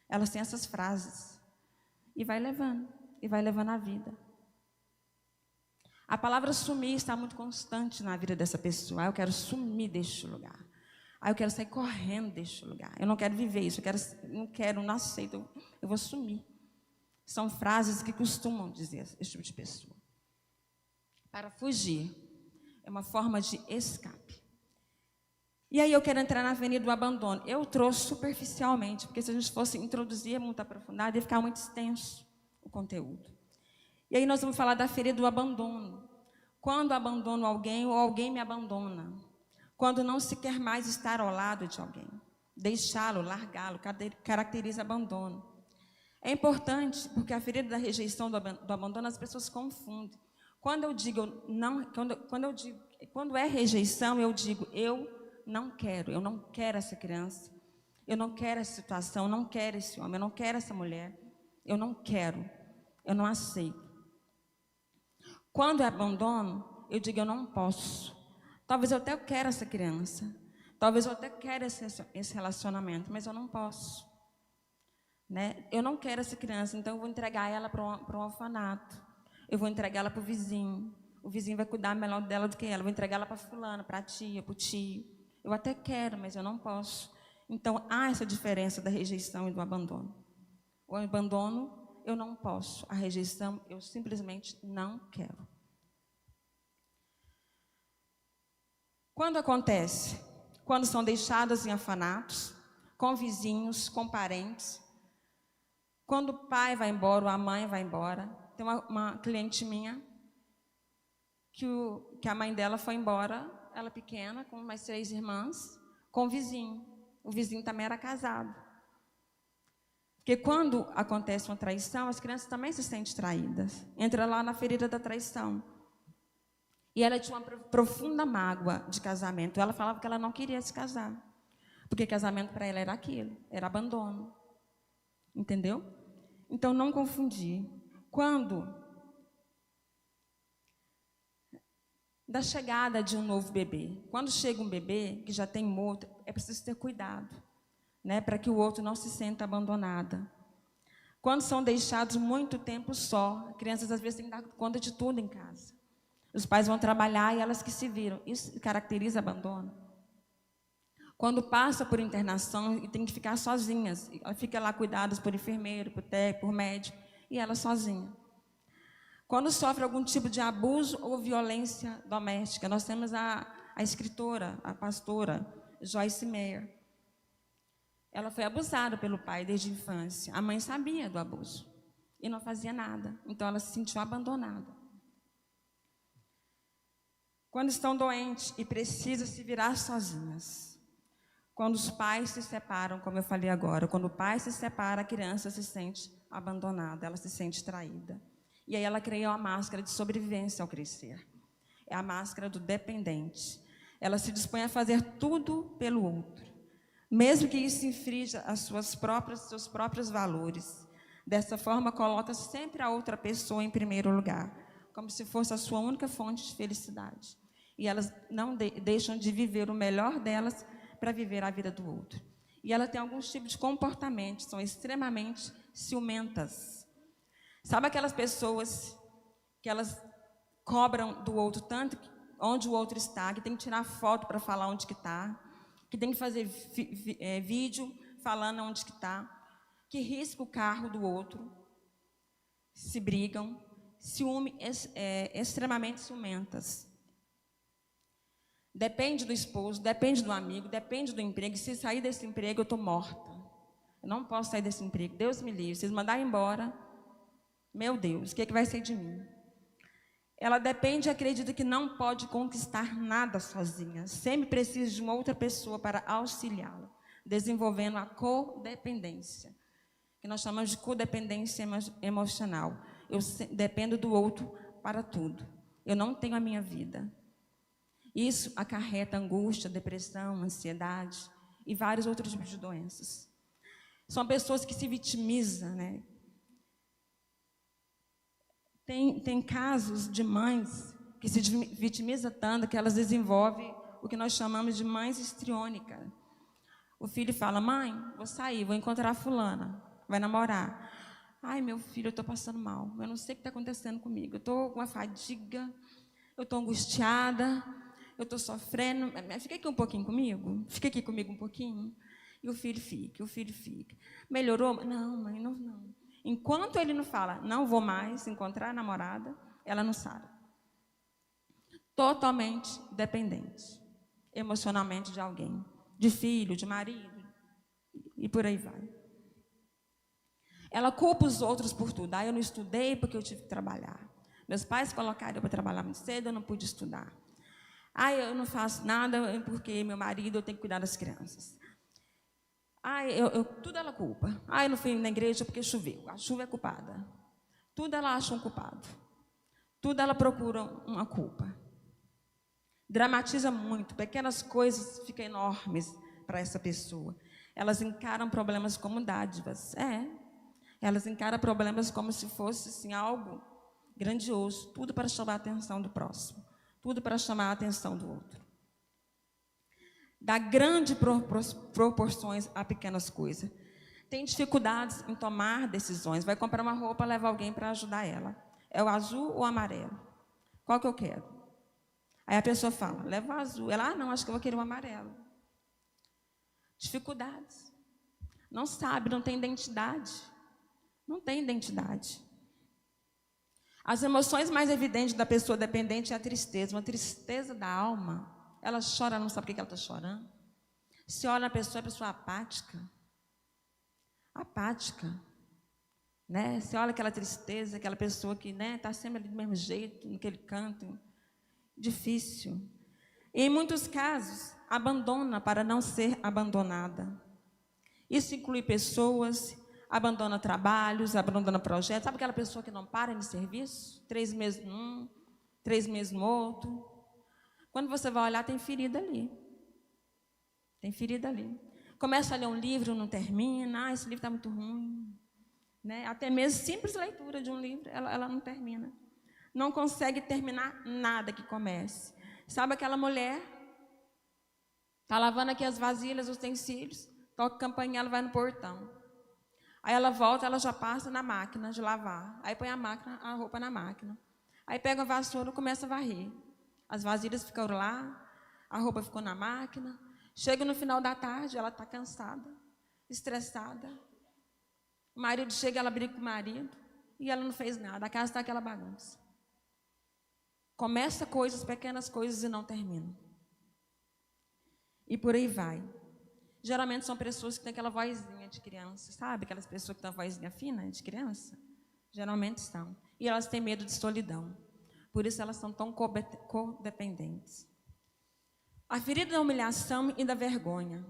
Elas têm essas frases. E vai levando a vida. A palavra sumir está muito constante na vida dessa pessoa. Eu quero sumir deste lugar. Eu quero sair correndo deste lugar. Eu não quero viver isso, não aceito, eu vou sumir. São frases que costumam dizer esse tipo de pessoa. Para fugir. É uma forma de escape. E aí eu quero entrar na avenida do abandono. Eu trouxe superficialmente, porque se a gente fosse introduzir muito aprofundado, ia ficar muito extenso o conteúdo. E aí nós vamos falar da ferida do abandono. Quando abandono alguém ou alguém me abandona. Quando não se quer mais estar ao lado de alguém. Deixá-lo, largá-lo, caracteriza abandono. É importante, porque a ferida da rejeição do abandono as pessoas confundem. Quando eu digo não, quando é rejeição, eu digo eu não quero essa criança, eu não quero essa situação, eu não quero esse homem, eu não quero essa mulher, eu não quero, eu não aceito. Quando é abandono, eu digo eu não posso. Talvez eu até quero essa criança, talvez eu até quero esse relacionamento, mas eu não posso. Né? Eu não quero essa criança, então eu vou entregar ela para um orfanato. Eu vou entregar ela para o vizinho. O vizinho vai cuidar melhor dela do que ela. Eu vou entregar ela para fulana, para a tia, para o tio. Eu até quero, mas eu não posso. Então, há essa diferença da rejeição e do abandono. O abandono, eu não posso. A rejeição, eu simplesmente não quero. Quando acontece? Quando são deixadas em orfanatos, com vizinhos, com parentes. Quando o pai vai embora, ou a mãe vai embora. Tem uma cliente minha, que a mãe dela foi embora, ela pequena, com mais 3 irmãs, com o vizinho. O vizinho também era casado. Porque quando acontece uma traição, as crianças também se sentem traídas. Entra lá na ferida da traição. E ela tinha uma profunda mágoa de casamento. Ela falava que ela não queria se casar. Porque casamento para ela era aquilo, era abandono. Entendeu? Então, não confundir. Quando da chegada de um novo bebê, quando chega um bebê que já tem um outro, é preciso ter cuidado, né, para que o outro não se sinta abandonada. Quando são deixados muito tempo só, crianças às vezes têm que dar conta de tudo em casa. Os pais vão trabalhar e elas que se viram. Isso caracteriza abandono. Quando passa por internação e tem que ficar sozinhas, ela fica lá cuidadas por enfermeiro, por técnico, por médico, e ela sozinha. Quando sofre algum tipo de abuso ou violência doméstica, nós temos a escritora, a pastora Joyce Meyer. Ela foi abusada pelo pai desde a infância. A mãe sabia do abuso e não fazia nada. Então ela se sentiu abandonada. Quando estão doentes e precisam se virar sozinhas. Quando os pais se separam, como eu falei agora, quando o pai se separa, a criança se sente abandonada, ela se sente traída. E aí ela cria uma máscara de sobrevivência ao crescer. É a máscara do dependente. Ela se dispõe a fazer tudo pelo outro, mesmo que isso infrinja seus próprios valores. Dessa forma, coloca sempre a outra pessoa em primeiro lugar, como se fosse a sua única fonte de felicidade. E elas não deixam de viver o melhor delas para viver a vida do outro. E ela tem alguns tipos de comportamentos, são extremamente ciumentas. Sabe aquelas pessoas que elas cobram do outro tanto onde o outro está, que tem que tirar foto para falar onde que está, que tem que fazer vídeo falando onde que está, que risca o carro do outro, se brigam, extremamente ciumentas. Depende do esposo, depende do amigo, depende do emprego. Se sair desse emprego, eu estou morta. Eu não posso sair desse emprego. Deus me livre. Se eles mandarem embora, meu Deus, o que vai ser de mim? Ela depende e acredita que não pode conquistar nada sozinha. Sempre precisa de uma outra pessoa para auxiliá-la, desenvolvendo a codependência, que nós chamamos de codependência emocional. Eu dependo do outro para tudo. Eu não tenho a minha vida. Isso acarreta angústia, depressão, ansiedade e vários outros tipos de doenças. São pessoas que se vitimizam, né? Tem casos de mães que se vitimizam tanto que elas desenvolvem o que nós chamamos de mães histriônicas. O filho fala: mãe, vou sair, vou encontrar a fulana, vai namorar. Ai, meu filho, eu estou passando mal, eu não sei o que está acontecendo comigo, eu estou com uma fadiga, eu estou angustiada, eu estou sofrendo, fica aqui um pouquinho comigo, fica aqui comigo um pouquinho. E o filho fica. Melhorou? Não, mãe, não. Enquanto ele não fala, não vou mais encontrar a namorada, ela não sara. Totalmente dependente, emocionalmente de alguém, de filho, de marido, e por aí vai. Ela culpa os outros por tudo. Eu não estudei porque eu tive que trabalhar. Meus pais colocaram eu para trabalhar muito cedo, eu não pude estudar. Eu não faço nada porque meu marido, eu tenho que cuidar das crianças. Tudo ela culpa. Eu não fui na igreja porque choveu. A chuva é culpada. Tudo ela acha um culpado. Tudo ela procura uma culpa. Dramatiza muito. Pequenas coisas ficam enormes para essa pessoa. Elas encaram problemas como dádivas. Elas encaram problemas como se fosse assim, algo grandioso. Tudo para chamar a atenção do próximo. Tudo para chamar a atenção do outro. Dá grandes proporções a pequenas coisas. Tem dificuldades em tomar decisões. Vai comprar uma roupa, leva alguém para ajudar ela. É o azul ou o amarelo? Qual que eu quero? Aí a pessoa fala, leva o azul. Ela, não, acho que eu vou querer o amarelo. Dificuldades. Não sabe, não tem identidade. Não tem identidade. As emoções mais evidentes da pessoa dependente é a tristeza. Uma tristeza da alma. Ela chora, não sabe por que ela está chorando. Se olha a pessoa apática. Apática. Né? Você olha aquela tristeza, aquela pessoa que está sempre ali do mesmo jeito, naquele canto. Difícil. E, em muitos casos, abandona para não ser abandonada. Isso inclui pessoas, abandona trabalhos, abandona projetos. Sabe aquela pessoa que não para de serviço? 3 meses num, 3 meses no outro. Quando você vai olhar, tem ferida ali. Tem ferida ali. Começa a ler um livro, não termina. Esse livro está muito ruim. Né? Até mesmo simples leitura de um livro, ela não termina. Não consegue terminar nada que comece. Sabe aquela mulher? Está lavando aqui as vasilhas, os utensílios, toca a campainha, ela vai no portão. Aí ela volta, ela já passa na máquina de lavar. Aí põe a roupa na máquina. Aí pega a vassoura e começa a varrer. As vasilhas ficaram lá, a roupa ficou na máquina. Chega no final da tarde, ela está cansada, estressada. O marido chega, ela briga com o marido e ela não fez nada. A casa está aquela bagunça. Começa coisas, pequenas coisas e não termina. E por aí vai. Geralmente são pessoas que têm aquela vozinha de criança, sabe? Aquelas pessoas que têm a vozinha fina de criança. Geralmente são. E elas têm medo de solidão. Por isso elas são tão codependentes. A ferida da humilhação e da vergonha.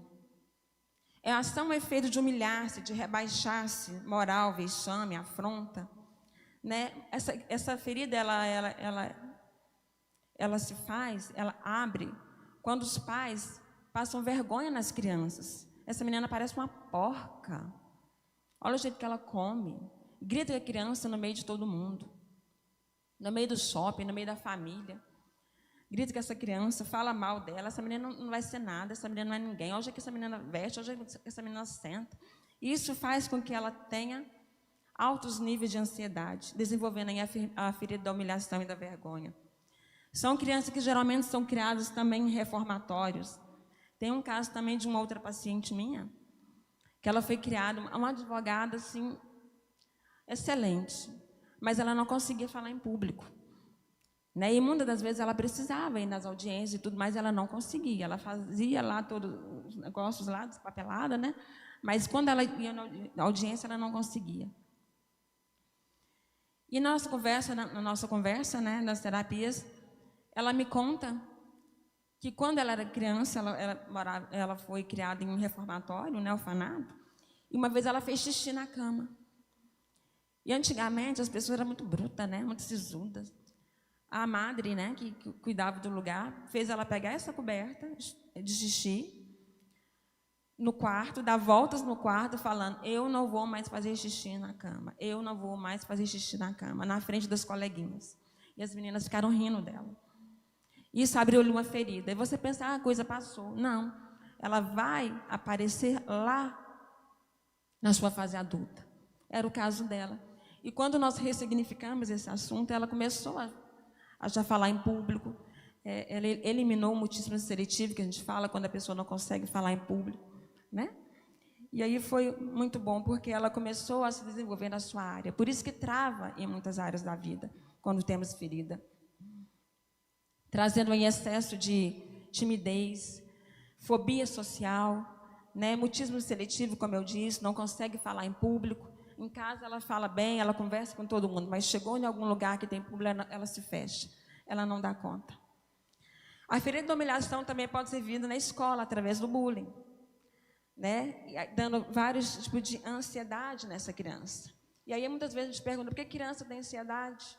É a ação ou efeito de humilhar-se, de rebaixar-se, moral, vexame, afronta. Né? Essa ferida, ela se faz, ela abre quando os pais passam vergonha nas crianças. Essa menina parece uma porca. Olha o jeito que ela come. Grita com a criança no meio de todo mundo. No meio do shopping, no meio da família. Grita com essa criança, fala mal dela. Essa menina não vai ser nada, essa menina não é ninguém. Hoje é que essa menina veste, hoje é que essa menina senta. Isso faz com que ela tenha altos níveis de ansiedade, desenvolvendo aí a ferida da humilhação e da vergonha. São crianças que geralmente são criadas também em reformatórios. Tem um caso também de uma outra paciente minha, que ela foi criada, uma advogada assim, excelente, mas ela não conseguia falar em público. Né? E muitas das vezes ela precisava ir nas audiências e tudo, mas ela não conseguia. Ela fazia lá todos os negócios lá, despapelada, né? Mas quando ela ia na audiência, ela não conseguia. E na nossa conversa, né, nas terapias, ela me conta que quando ela era criança, ela foi criada em um reformatório, né, orfanato, e uma vez ela fez xixi na cama. E antigamente as pessoas eram muito brutas, né, muito sisudas. A madre, né, que cuidava do lugar, fez ela pegar essa coberta de xixi no quarto, dar voltas no quarto, falando: eu não vou mais fazer xixi na cama, eu não vou mais fazer xixi na cama, na frente das coleguinhas. E as meninas ficaram rindo dela. Isso abriu-lhe uma ferida. E você pensa, a coisa passou. Não. ela vai aparecer lá na sua fase adulta. Era o caso dela. E quando nós ressignificamos esse assunto, ela começou a já falar em público. Ela eliminou o mutismo seletivo, que a gente fala quando a pessoa não consegue falar em público, né? E aí foi muito bom, porque ela começou a se desenvolver na sua área. Por isso que trava em muitas áreas da vida, quando temos ferida. Trazendo em excesso de timidez, fobia social, né? Mutismo seletivo, como eu disse, não consegue falar em público. Em casa ela fala bem, ela conversa com todo mundo, mas chegou em algum lugar que tem público, ela se fecha, ela não dá conta. A ferida da humilhação também pode ser vista na escola, através do bullying, né? Dando vários tipos de ansiedade nessa criança. E aí muitas vezes a gente pergunta, por que a criança tem ansiedade?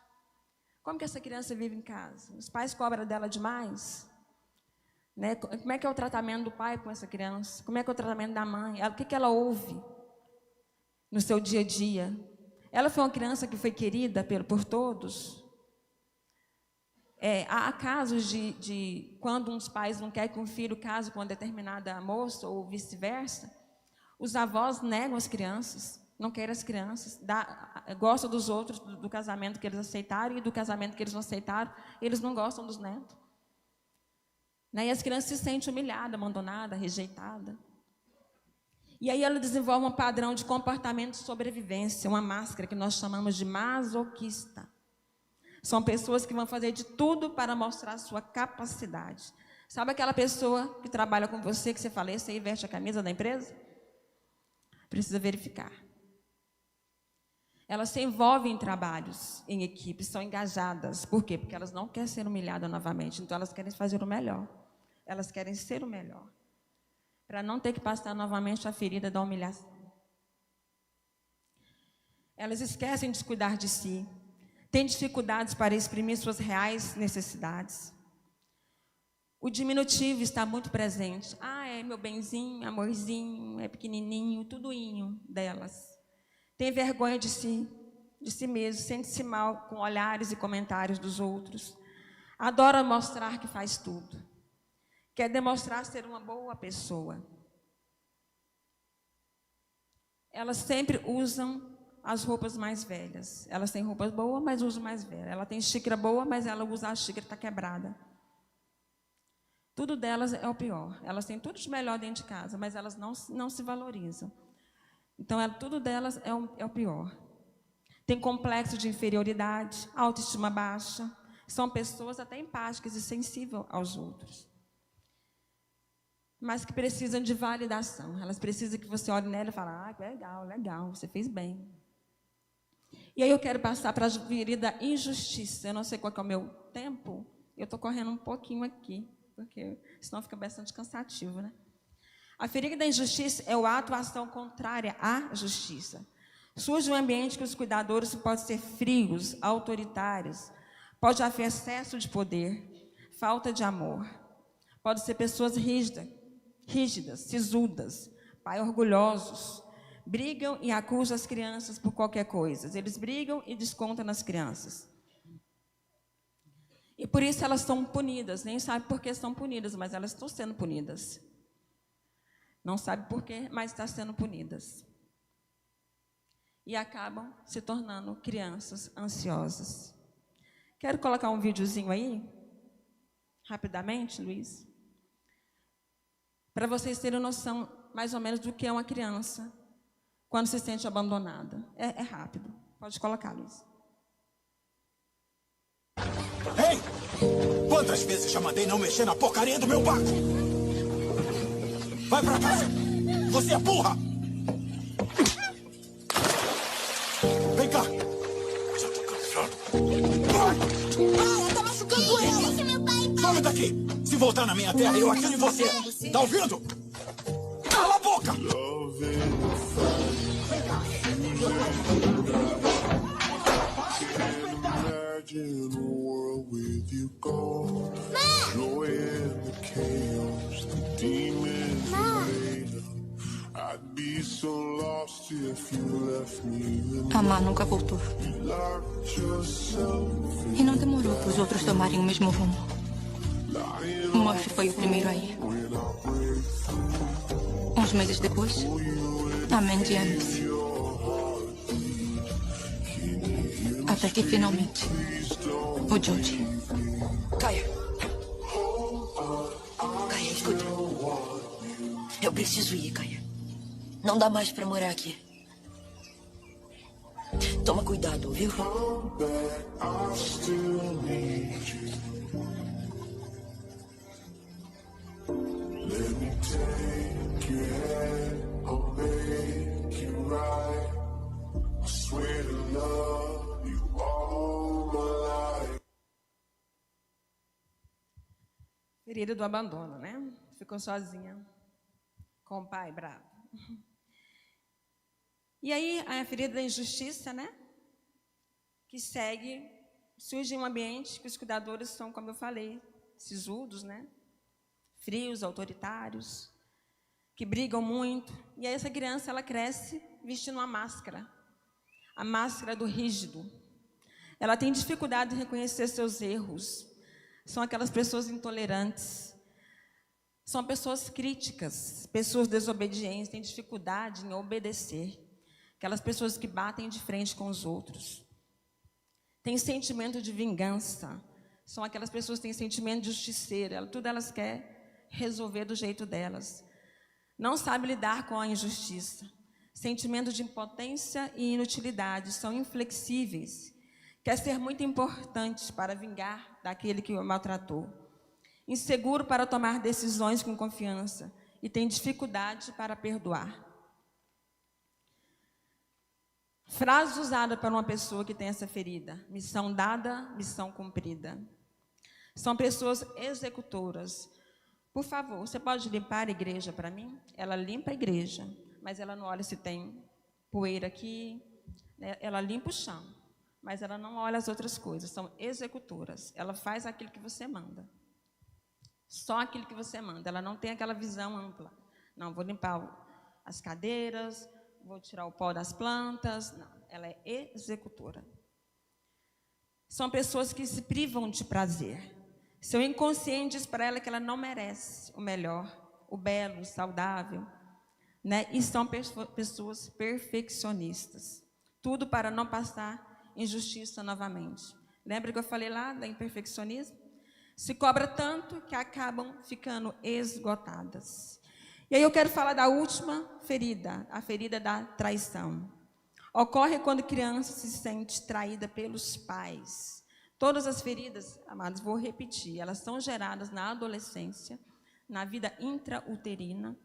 Como que essa criança vive em casa? Os pais cobram dela demais? Né? Como é que é o tratamento do pai com essa criança? Como é que é o tratamento da mãe? O que ela ouve no seu dia a dia? Ela foi uma criança que foi querida por todos? Há casos de quando uns pais não querem que um filho case com uma determinada moça ou vice-versa, os avós negam as crianças, não querem as crianças, gostam dos outros, do casamento que eles aceitaram, e do casamento que eles não aceitaram, eles não gostam dos netos. Né? E as crianças se sentem humilhadas, abandonadas, rejeitadas. E aí ela desenvolve um padrão de comportamento de sobrevivência, uma máscara que nós chamamos de masoquista. São pessoas que vão fazer de tudo para mostrar a sua capacidade. Sabe aquela pessoa que trabalha com você, que você fala, esse aí veste a camisa da empresa? Precisa verificar. Elas se envolvem em trabalhos, em equipes, são engajadas. Por quê? Porque elas não querem ser humilhadas novamente, então elas querem fazer o melhor. Elas querem ser o melhor, para não ter que passar novamente a ferida da humilhação. Elas esquecem de cuidar de si, têm dificuldades para exprimir suas reais necessidades. O diminutivo está muito presente. É meu benzinho, amorzinho, é pequenininho, tudoinho delas. Tem vergonha de si mesmo, sente-se mal com olhares e comentários dos outros. Adora mostrar que faz tudo. Quer demonstrar ser uma boa pessoa. Elas sempre usam as roupas mais velhas. Elas têm roupas boas, mas usam mais velhas. Ela tem xícara boa, mas ela usa a xícara que está quebrada. Tudo delas é o pior. Elas têm tudo de melhor dentro de casa, mas elas não se valorizam. Então, tudo delas é o pior. Tem complexo de inferioridade, autoestima baixa. São pessoas até empáticas e sensíveis aos outros, mas que precisam de validação. Elas precisam que você olhe nela e fale, legal, legal, você fez bem. E aí eu quero passar para a ferida da injustiça. Eu não sei qual que é o meu tempo, eu estou correndo um pouquinho aqui, porque senão fica bastante cansativo, né? A ferida da injustiça é o ato ou ação contrária à justiça. Surge um ambiente que os cuidadores podem ser frios, autoritários, pode haver excesso de poder, falta de amor. Pode ser pessoas rígidas, sisudas, pais orgulhosos, brigam e acusam as crianças por qualquer coisa. Eles brigam e descontam nas crianças. E por isso elas são punidas, nem sabem por que são punidas, mas elas estão sendo punidas. Não sabe por quê, mas estão sendo punidas. E acabam se tornando crianças ansiosas. Quero colocar um videozinho aí, rapidamente, Luiz, para vocês terem noção, mais ou menos, do que é uma criança quando se sente abandonada. É rápido. Pode colocar, Luiz. Ei! Quantas vezes já mandei não mexer na porcaria do meu barco? Vai pra casa! Você é burra! Vem cá! Já tô cansado. Para, tá machucando ela! Deixa meu pai! Some daqui! Se voltar na minha terra, eu atiro em você! Tá ouvindo? Cala a boca! Amar nunca voltou. E não demorou para os outros tomarem o mesmo rumo. Uma Murphy foi o primeiro a ir. Uns meses depois, a Mandy Amos. Até que finalmente, o George. Caia. Caia, escuta. Eu preciso ir, Caia. Não dá mais pra morar aqui. Toma cuidado, viu? Ferida do abandono, né? Ficou sozinha com o pai bravo. E aí, a ferida da injustiça, né? Que segue, surge em um ambiente que os cuidadores são, como eu falei, sisudos, né? Frios, autoritários, que brigam muito. E aí essa criança, ela cresce vestindo uma máscara, a máscara do rígido. Ela tem dificuldade de reconhecer seus erros. São aquelas pessoas intolerantes. São pessoas críticas, pessoas desobedientes, têm dificuldade em obedecer. Aquelas pessoas que batem de frente com os outros. Têm sentimento de vingança. São aquelas pessoas que têm sentimento de justiceira. Tudo elas querem resolver do jeito delas. Não sabem lidar com a injustiça. Sentimento de impotência e inutilidade. São inflexíveis. Quer ser muito importante para vingar daquele que o maltratou. Inseguro para tomar decisões com confiança. E tem dificuldade para perdoar. Frase usada para uma pessoa que tem essa ferida. Missão dada, missão cumprida. São pessoas executoras. Por favor, você pode limpar a igreja para mim? Ela limpa a igreja, mas ela não olha se tem poeira aqui. Né? Ela limpa o chão, mas ela não olha as outras coisas. São executoras. Ela faz aquilo que você manda. Só aquilo que você manda. Ela não tem aquela visão ampla. Não, vou limpar as cadeiras, vou tirar o pó das plantas. Não, ela é executora. São pessoas que se privam de prazer. Seu inconsciente diz para ela que ela não merece o melhor, o belo, o saudável. Né? E são pessoas perfeccionistas. Tudo para não passar injustiça novamente. Lembra que eu falei lá da imperfeccionismo? Se cobra tanto que acabam ficando esgotadas. E aí eu quero falar da última ferida, a ferida da traição. Ocorre quando criança se sente traída pelos pais. Todas as feridas, amados, vou repetir, elas são geradas na adolescência, na vida intrauterina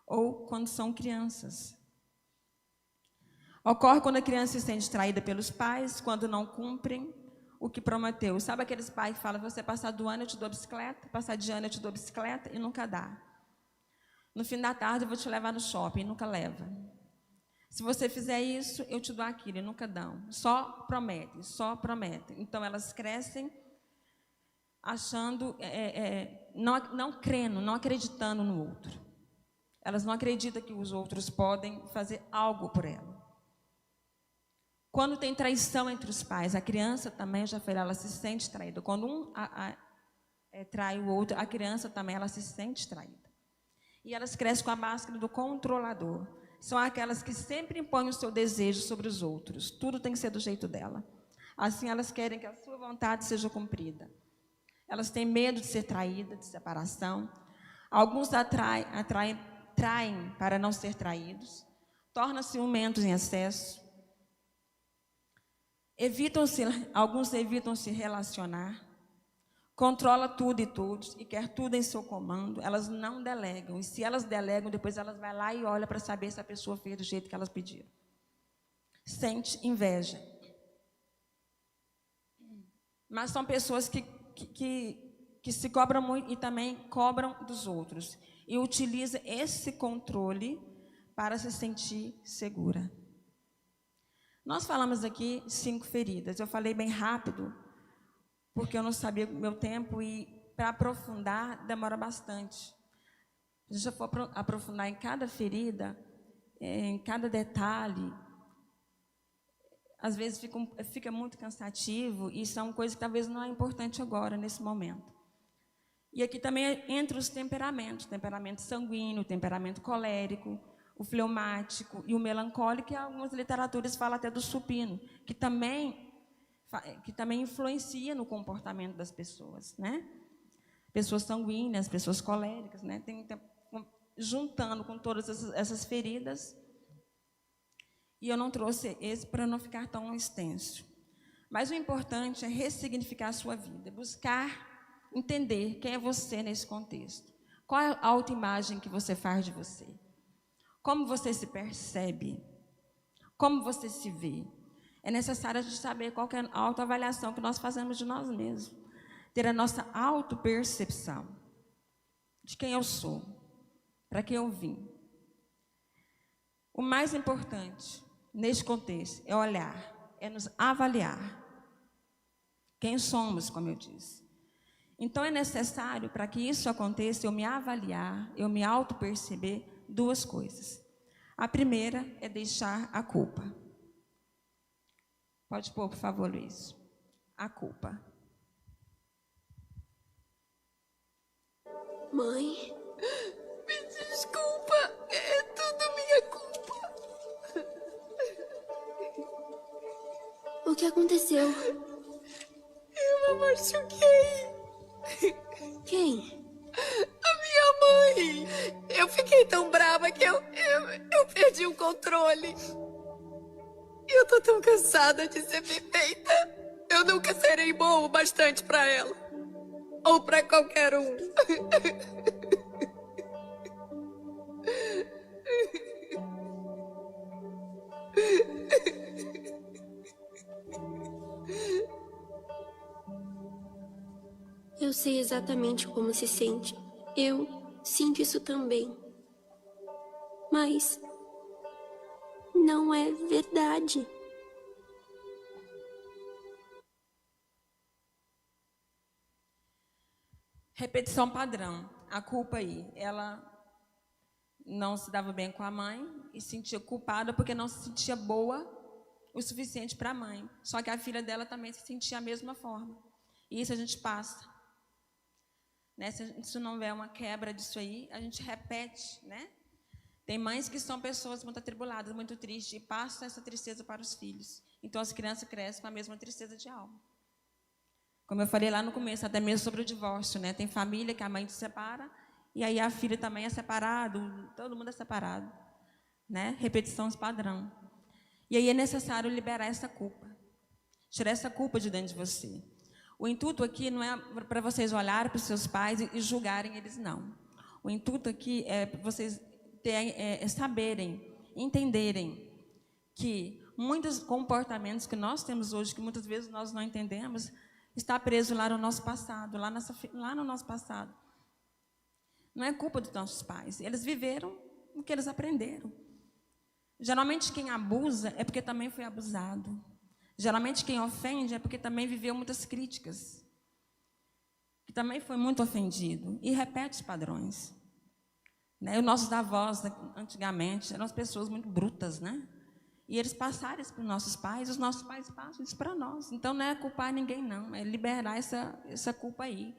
ou quando são crianças. Ocorre quando a criança se sente traída pelos pais, quando não cumprem o que prometeu. Sabe aqueles pais que falam, você passar do ano eu te dou bicicleta, passar de ano eu te dou bicicleta e nunca dá. No fim da tarde eu vou te levar no shopping e nunca leva. Se você fizer isso, eu te dou aquilo e nunca dão. Só prometem, só prometem. Então elas crescem achando, não crendo, não acreditando no outro. Elas não acreditam que os outros podem fazer algo por ela. Quando tem traição entre os pais, a criança também, já falei, ela se sente traída. Quando um trai o outro, a criança também ela se sente traída. E elas crescem com a máscara do controlador. São aquelas que sempre impõem o seu desejo sobre os outros. Tudo tem que ser do jeito dela. Assim, elas querem que a sua vontade seja cumprida. Elas têm medo de ser traídas, de separação. Alguns traem para não ser traídos. Tornam-se ciumentos em excesso. Alguns evitam se relacionar. Controla tudo e todos e quer tudo em seu comando. Elas não delegam. E se elas delegam, depois elas vão lá e olham para saber se a pessoa fez do jeito que elas pediram. Sente inveja. Mas são pessoas que se cobram muito e também cobram dos outros. E utiliza esse controle para se sentir segura. Nós falamos aqui 5 feridas. Eu falei bem rápido, porque eu não sabia o meu tempo e para aprofundar demora bastante. Se a gente for aprofundar em cada ferida, em cada detalhe, às vezes fica muito cansativo e são coisas que talvez não é importante agora, nesse momento. E aqui também entra os temperamentos, temperamento sanguíneo, temperamento colérico, o fleumático e o melancólico, e algumas literaturas falam até do supino, que também influencia no comportamento das pessoas, né? Pessoas sanguíneas, pessoas coléricas, né? Juntando com todas essas feridas. E eu não trouxe esse para não ficar tão extenso. Mas o importante é ressignificar a sua vida, buscar entender quem é você nesse contexto. Qual é a autoimagem que você faz de você? Como você se percebe? Como você se vê? É necessário a gente saber qual que é a autoavaliação que nós fazemos de nós mesmos. Ter a nossa autopercepção de quem eu sou, para quem eu vim. O mais importante neste contexto é olhar, é nos avaliar. Quem somos, como eu disse. Então é necessário, para que isso aconteça, eu me avaliar, eu me autoperceber, duas coisas. A primeira é deixar a culpa. Pode pôr, por favor, Luiz. A culpa. Mãe, me desculpa, é tudo minha culpa. O que aconteceu? Eu machuquei. Quem? A minha mãe. Eu fiquei tão brava que eu perdi o controle. Eu tô tão cansada de ser perfeita. Eu nunca serei boa o bastante pra ela. Ou pra qualquer um. Eu sei exatamente como se sente. Eu sinto isso também. Mas não é verdade. Repetição padrão. A culpa aí, ela não se dava bem com a mãe e se sentia culpada porque não se sentia boa o suficiente para a mãe. Só que a filha dela também se sentia da mesma forma. E isso a gente passa. Né? Se não houver uma quebra disso aí, a gente repete, né? Tem mães que são pessoas muito atribuladas, muito tristes, e passam essa tristeza para os filhos. Então, as crianças crescem com a mesma tristeza de alma. Como eu falei lá no começo, até mesmo sobre o divórcio, né? Tem família que a mãe se separa, e aí a filha também é separada, todo mundo é separado. Né? Repetição padrão. E aí é necessário liberar essa culpa. Tirar essa culpa de dentro de você. O intuito aqui não é para vocês olharem para os seus pais e julgarem eles, não. O intuito aqui é para vocês saberem, entenderem que muitos comportamentos que nós temos hoje, que muitas vezes nós não entendemos, está preso lá no nosso passado, lá no nosso passado. Não é culpa dos nossos pais. Eles viveram o que eles aprenderam. Geralmente quem abusa é porque também foi abusado. Geralmente quem ofende é porque também viveu muitas críticas. Que também foi muito ofendido. E repete os padrões. Né? Os nossos avós, antigamente, eram pessoas muito brutas, né? E eles passaram isso para os nossos pais, os nossos pais passam isso para nós. Então não é culpar ninguém, não. É liberar essa culpa aí.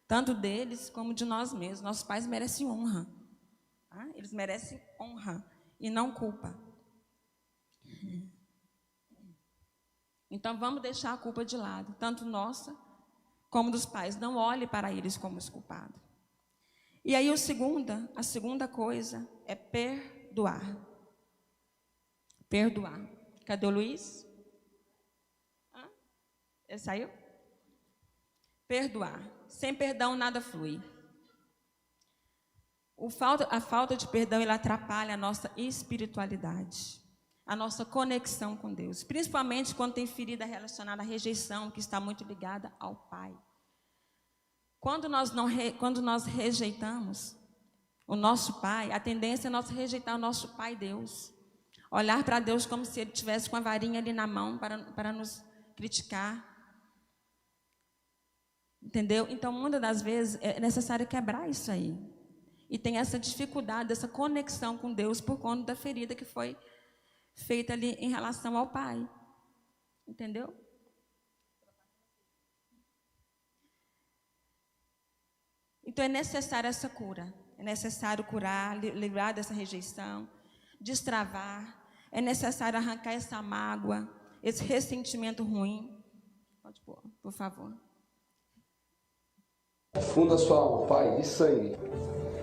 Tanto deles como de nós mesmos. Nossos pais merecem honra. Tá? Eles merecem honra e não culpa. Então, vamos deixar a culpa de lado, tanto nossa como dos pais. Não olhe para eles como os culpados. E aí, a segunda coisa é perdoar. Perdoar. Cadê o Luiz? Ele saiu? Perdoar. Sem perdão, nada flui. A falta de perdão, ela atrapalha a nossa espiritualidade. A nossa conexão com Deus, principalmente quando tem ferida relacionada à rejeição, que está muito ligada ao Pai. Quando nós rejeitamos o nosso Pai, a tendência é nós rejeitar o nosso Pai Deus. Olhar para Deus como se Ele tivesse com a varinha ali na mão para nos criticar. Entendeu? Então, muitas das vezes, é necessário quebrar isso aí. E tem essa dificuldade, essa conexão com Deus por conta da ferida que foi feita ali em relação ao Pai. Entendeu? Então é necessário essa cura. É necessário curar, livrar dessa rejeição, destravar. É necessário arrancar essa mágoa, esse ressentimento ruim. Pode pôr, por favor. Funda sua alma, Pai, de sangue.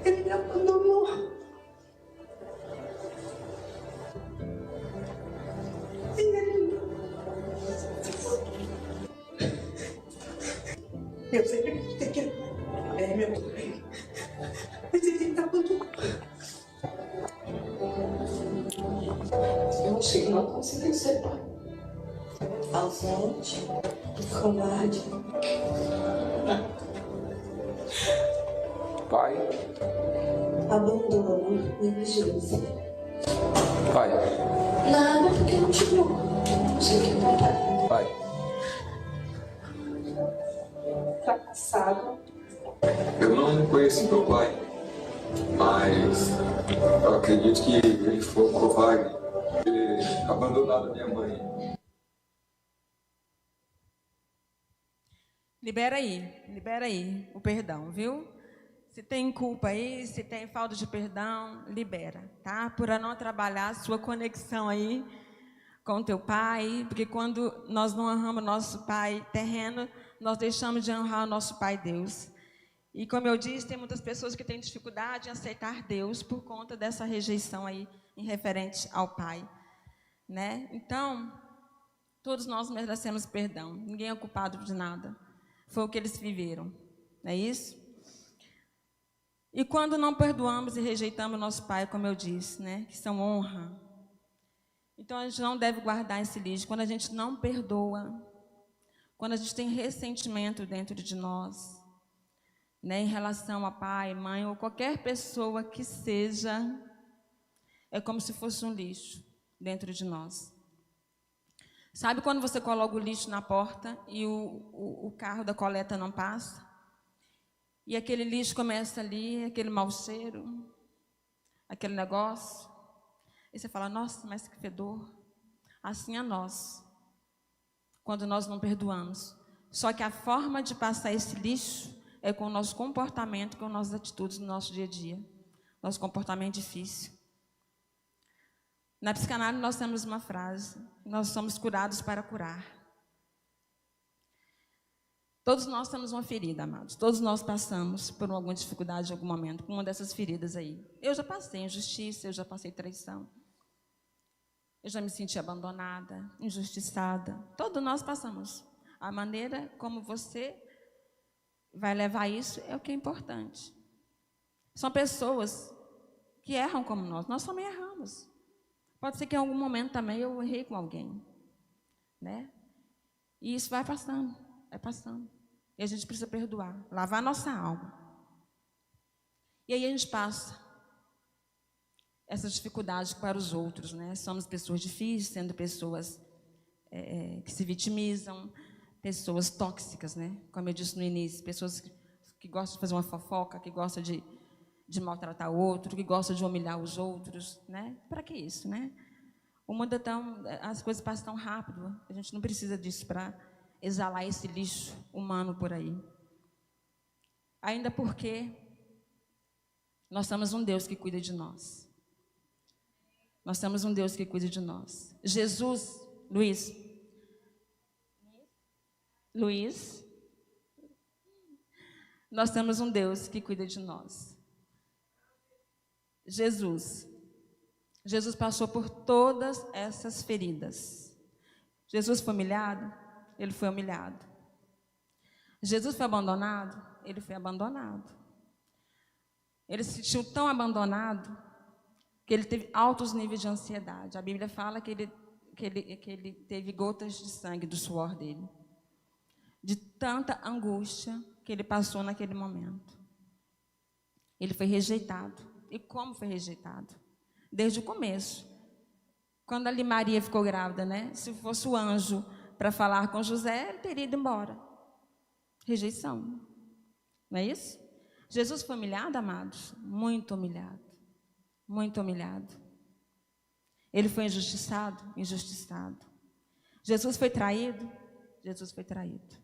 Ele me abandonou. Eu sempre acreditei que ele é meu pai. Mas ele me abandonou. Eu achei que não conseguiu ser pai. Ausente, covarde. Pai. Abandono, negligência. Pai. Nada, porque eu não te amo. Não sei o que é pai. Pai. Fracassado. Eu não conheço meu pai, mas eu acredito que ele foi um covarde, ele abandonado a minha mãe. Libera aí o perdão, viu? Se tem culpa aí, se tem falta de perdão, libera, tá? Por não trabalhar a sua conexão aí com o teu pai, porque quando nós não honramos nosso pai terreno, nós deixamos de honrar o nosso pai Deus. E como eu disse, tem muitas pessoas que têm dificuldade em aceitar Deus por conta dessa rejeição aí em referente ao pai, né? Então, todos nós merecemos perdão. Ninguém é culpado de nada. Foi o que eles viveram, não é isso? E quando não perdoamos e rejeitamos nosso pai, como eu disse, né, que são honra. Então a gente não deve guardar esse lixo. Quando a gente não perdoa, quando a gente tem ressentimento dentro de nós, né, em relação a pai, mãe ou qualquer pessoa que seja, é como se fosse um lixo dentro de nós. Sabe quando você coloca o lixo na porta e o carro da coleta não passa? E aquele lixo começa ali, aquele mau cheiro, aquele negócio. E você fala, nossa, mas que fedor. Assim é nós, quando nós não perdoamos. Só que a forma de passar esse lixo é com o nosso comportamento, com as nossas atitudes no nosso dia a dia. Nosso comportamento difícil. Na psicanálise nós temos uma frase, nós somos curados para curar. Todos nós temos uma ferida, amados. Todos nós passamos por alguma dificuldade em algum momento, por uma dessas feridas aí. Eu já passei injustiça, eu já passei traição. Eu já me senti abandonada, injustiçada. Todos nós passamos. A maneira como você vai levar isso é o que é importante. São pessoas que erram como nós também erramos. Pode ser que em algum momento também eu errei com alguém, né? E isso vai passando, vai passando. E a gente precisa perdoar, lavar nossa alma. E aí a gente passa essas dificuldades para os outros, né? Somos pessoas difíceis, sendo pessoas que se vitimizam, pessoas tóxicas, né? Como eu disse no início, pessoas que gostam de fazer uma fofoca, que gostam de maltratar o outro, que gostam de humilhar os outros, né? Para que isso, né? O mundo é tão, as coisas passam tão rápido, a gente não precisa disso para exalar esse lixo humano por aí. Ainda porque nós temos um Deus que cuida de nós. Nós temos um Deus que cuida de nós. Jesus, Luiz, nós temos um Deus que cuida de nós. Jesus passou por todas essas feridas. Jesus foi humilhado? Ele foi humilhado. Jesus foi abandonado? Ele foi abandonado. Ele se sentiu tão abandonado que ele teve altos níveis de ansiedade. A Bíblia fala que ele teve gotas de sangue do suor dele, de tanta angústia que ele passou naquele momento. Ele foi rejeitado. E como foi rejeitado? Desde o começo. Quando ali Maria ficou grávida, né? Se fosse o anjo para falar com José, ele teria ido embora. Rejeição. Não é isso? Jesus foi humilhado, amados? Muito humilhado. Muito humilhado. Ele foi injustiçado? Injustiçado. Jesus foi traído? Jesus foi traído.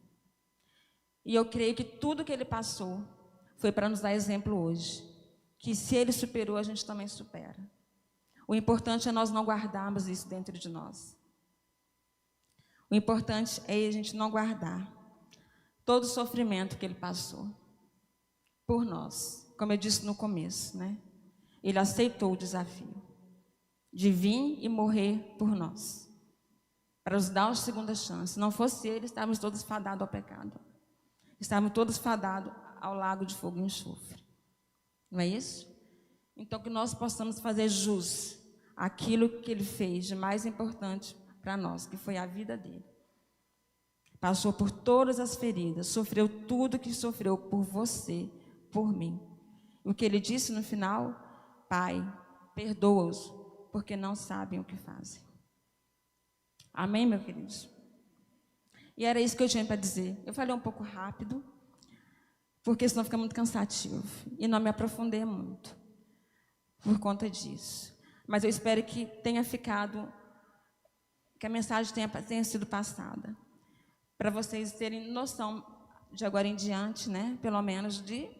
E eu creio que tudo que ele passou foi para nos dar exemplo hoje, que se ele superou, a gente também supera. O importante é nós não guardarmos isso dentro de nós. O importante é a gente não guardar todo o sofrimento que ele passou por nós. Como eu disse no começo, né? Ele aceitou o desafio de vir e morrer por nós, para nos dar uma segunda chance. Se não fosse ele, estávamos todos fadados ao pecado. Estávamos todos fadados ao lago de fogo e enxofre. Não é isso? Então, que nós possamos fazer jus àquilo que ele fez de mais importante para nós, que foi a vida dele. Passou por todas as feridas, sofreu tudo que sofreu por você, por mim. O que ele disse no final: Pai, perdoa-os, porque não sabem o que fazem. Amém, meus queridos? E era isso que eu tinha para dizer. Eu falei um pouco rápido, porque senão fica muito cansativo. E não me aprofundei muito por conta disso. Mas eu espero que tenha ficado, que a mensagem tenha sido passada, para vocês terem noção de agora em diante, né? Pelo menos de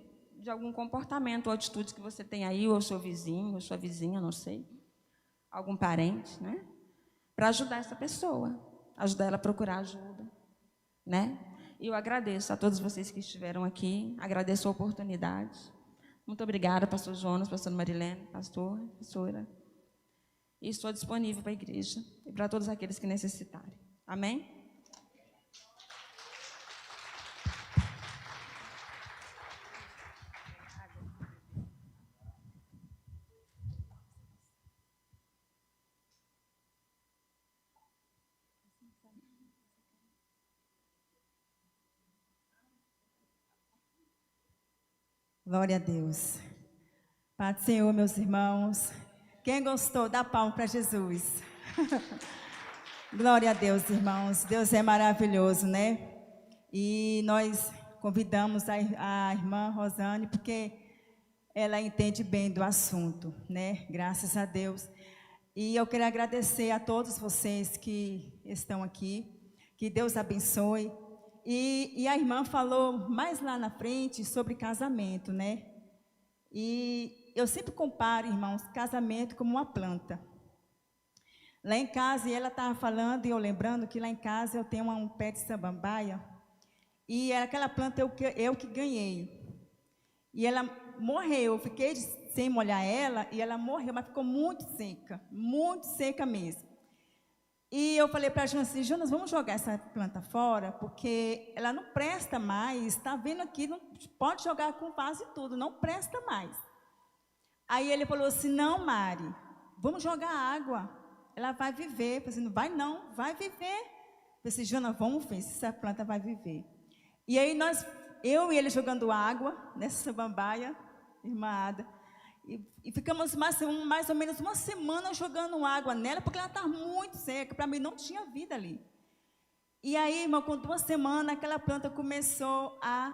algum comportamento ou atitude que você tem aí, ou seu vizinho, ou sua vizinha, não sei, algum parente, né? Para ajudar essa pessoa, ajudar ela a procurar ajuda, né? E eu agradeço a todos vocês que estiveram aqui, agradeço a oportunidade. Muito obrigada, pastor Jonas, pastora Marilene, pastora. E estou disponível para a igreja e para todos aqueles que necessitarem. Amém? Glória a Deus. Pai do Senhor, meus irmãos. Quem gostou, dá palma para Jesus. Glória a Deus, irmãos. Deus é maravilhoso, né? E nós convidamos a irmã Rosane, porque ela entende bem do assunto, né? Graças a Deus. E eu quero agradecer a todos vocês que estão aqui. Que Deus abençoe. E a irmã falou mais lá na frente sobre casamento, né? E eu sempre comparo, irmãos, casamento como uma planta. Lá em casa, e ela estava falando, e eu lembrando que lá em casa eu tenho um pé de samambaia, e aquela planta eu que ganhei. E ela morreu, eu fiquei sem molhar ela, e ela morreu, mas ficou muito seca mesmo. E eu falei para a Jonas assim: Jonas, vamos jogar essa planta fora, porque ela não presta mais, está vendo aqui, não pode jogar com vaso e tudo, não presta mais. Aí ele falou assim: não, Mari, vamos jogar água, ela vai viver. Eu falei assim: não vai não, vai viver. Eu falei assim: Jonas, vamos ver se essa planta vai viver. E aí eu e ele jogando água nessa samambaia, irmã Ada, e ficamos mais ou menos uma semana jogando água nela, porque ela estava muito seca, para mim não tinha vida ali. E aí, irmão, com 2 semanas, aquela planta começou a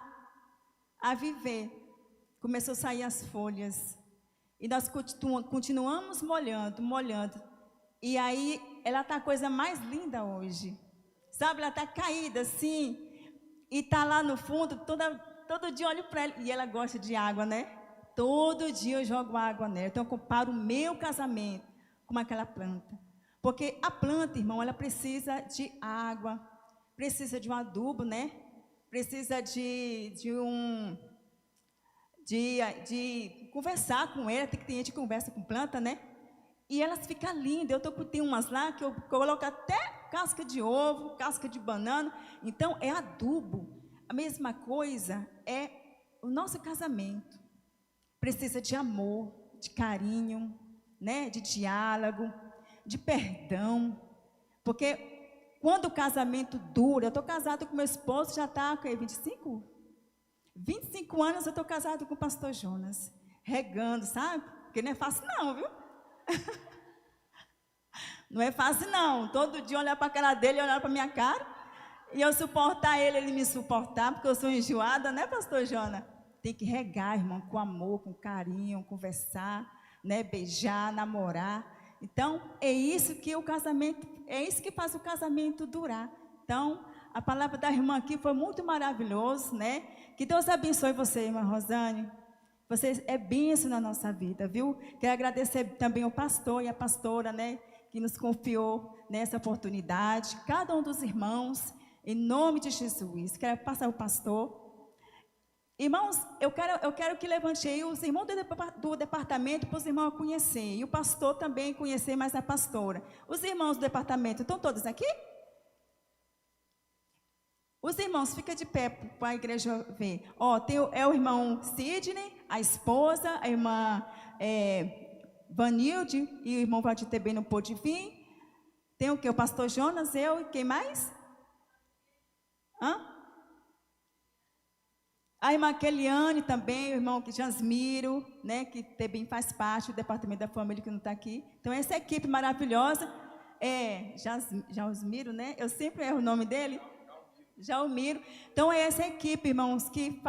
viver, começou a sair as folhas, e nós continuamos molhando, e aí ela está a coisa mais linda hoje, sabe, ela está caída assim, e está lá no fundo, todo dia eu olho para ela, e ela gosta de água, né? Todo dia eu jogo água nela. Então eu comparo o meu casamento com aquela planta. Porque a planta, irmão, ela precisa de água, precisa de um adubo, né? Precisa de conversar com ela. Tem gente que conversa com planta, né? E elas ficam lindas. Tem umas lá que eu coloco até casca de ovo, casca de banana. Então é adubo. A mesma coisa é o nosso casamento. Precisa de amor, de carinho, né? De diálogo, de perdão. Porque quando o casamento dura, eu estou casada com meu esposo, já está com 25 anos eu estou casada com o pastor Jonas, regando, sabe? Porque não é fácil não, viu? Não é fácil não, todo dia olhar para a cara dele, olhar para a minha cara, e eu suportar ele me suportar, porque eu sou enjoada, né, pastor Jonas? Tem que regar, irmão, com amor, com carinho, conversar, né, beijar, namorar. Então, é isso que o casamento, é isso que faz o casamento durar. Então, A palavra da irmã aqui foi muito maravilhoso, né? Que Deus abençoe você, irmã Rosane. Você é bênção na nossa vida, viu? Quero agradecer também ao pastor e a pastora, né? Que nos confiou nessa oportunidade. Cada um dos irmãos, em nome de Jesus. Quero passar o pastor. Irmãos, eu quero que levante aí os irmãos do departamento para os irmãos conhecerem. E o pastor também conhecer mais a pastora. Os irmãos do departamento estão todos aqui? Os irmãos, fica de pé para a igreja ver. Ó, é o irmão Sidney, a esposa, a irmã Vanilde e o irmão Valdir também não pôde vir. Tem o quê? O pastor Jonas, eu e quem mais? A irmã Keliane também, o irmão Jasmiro, né, que também faz parte do departamento da família que não está aqui. Então, essa equipe maravilhosa, Jasmiro, né? Eu sempre erro o nome dele. Jalmiro. Então, é essa equipe, irmãos, que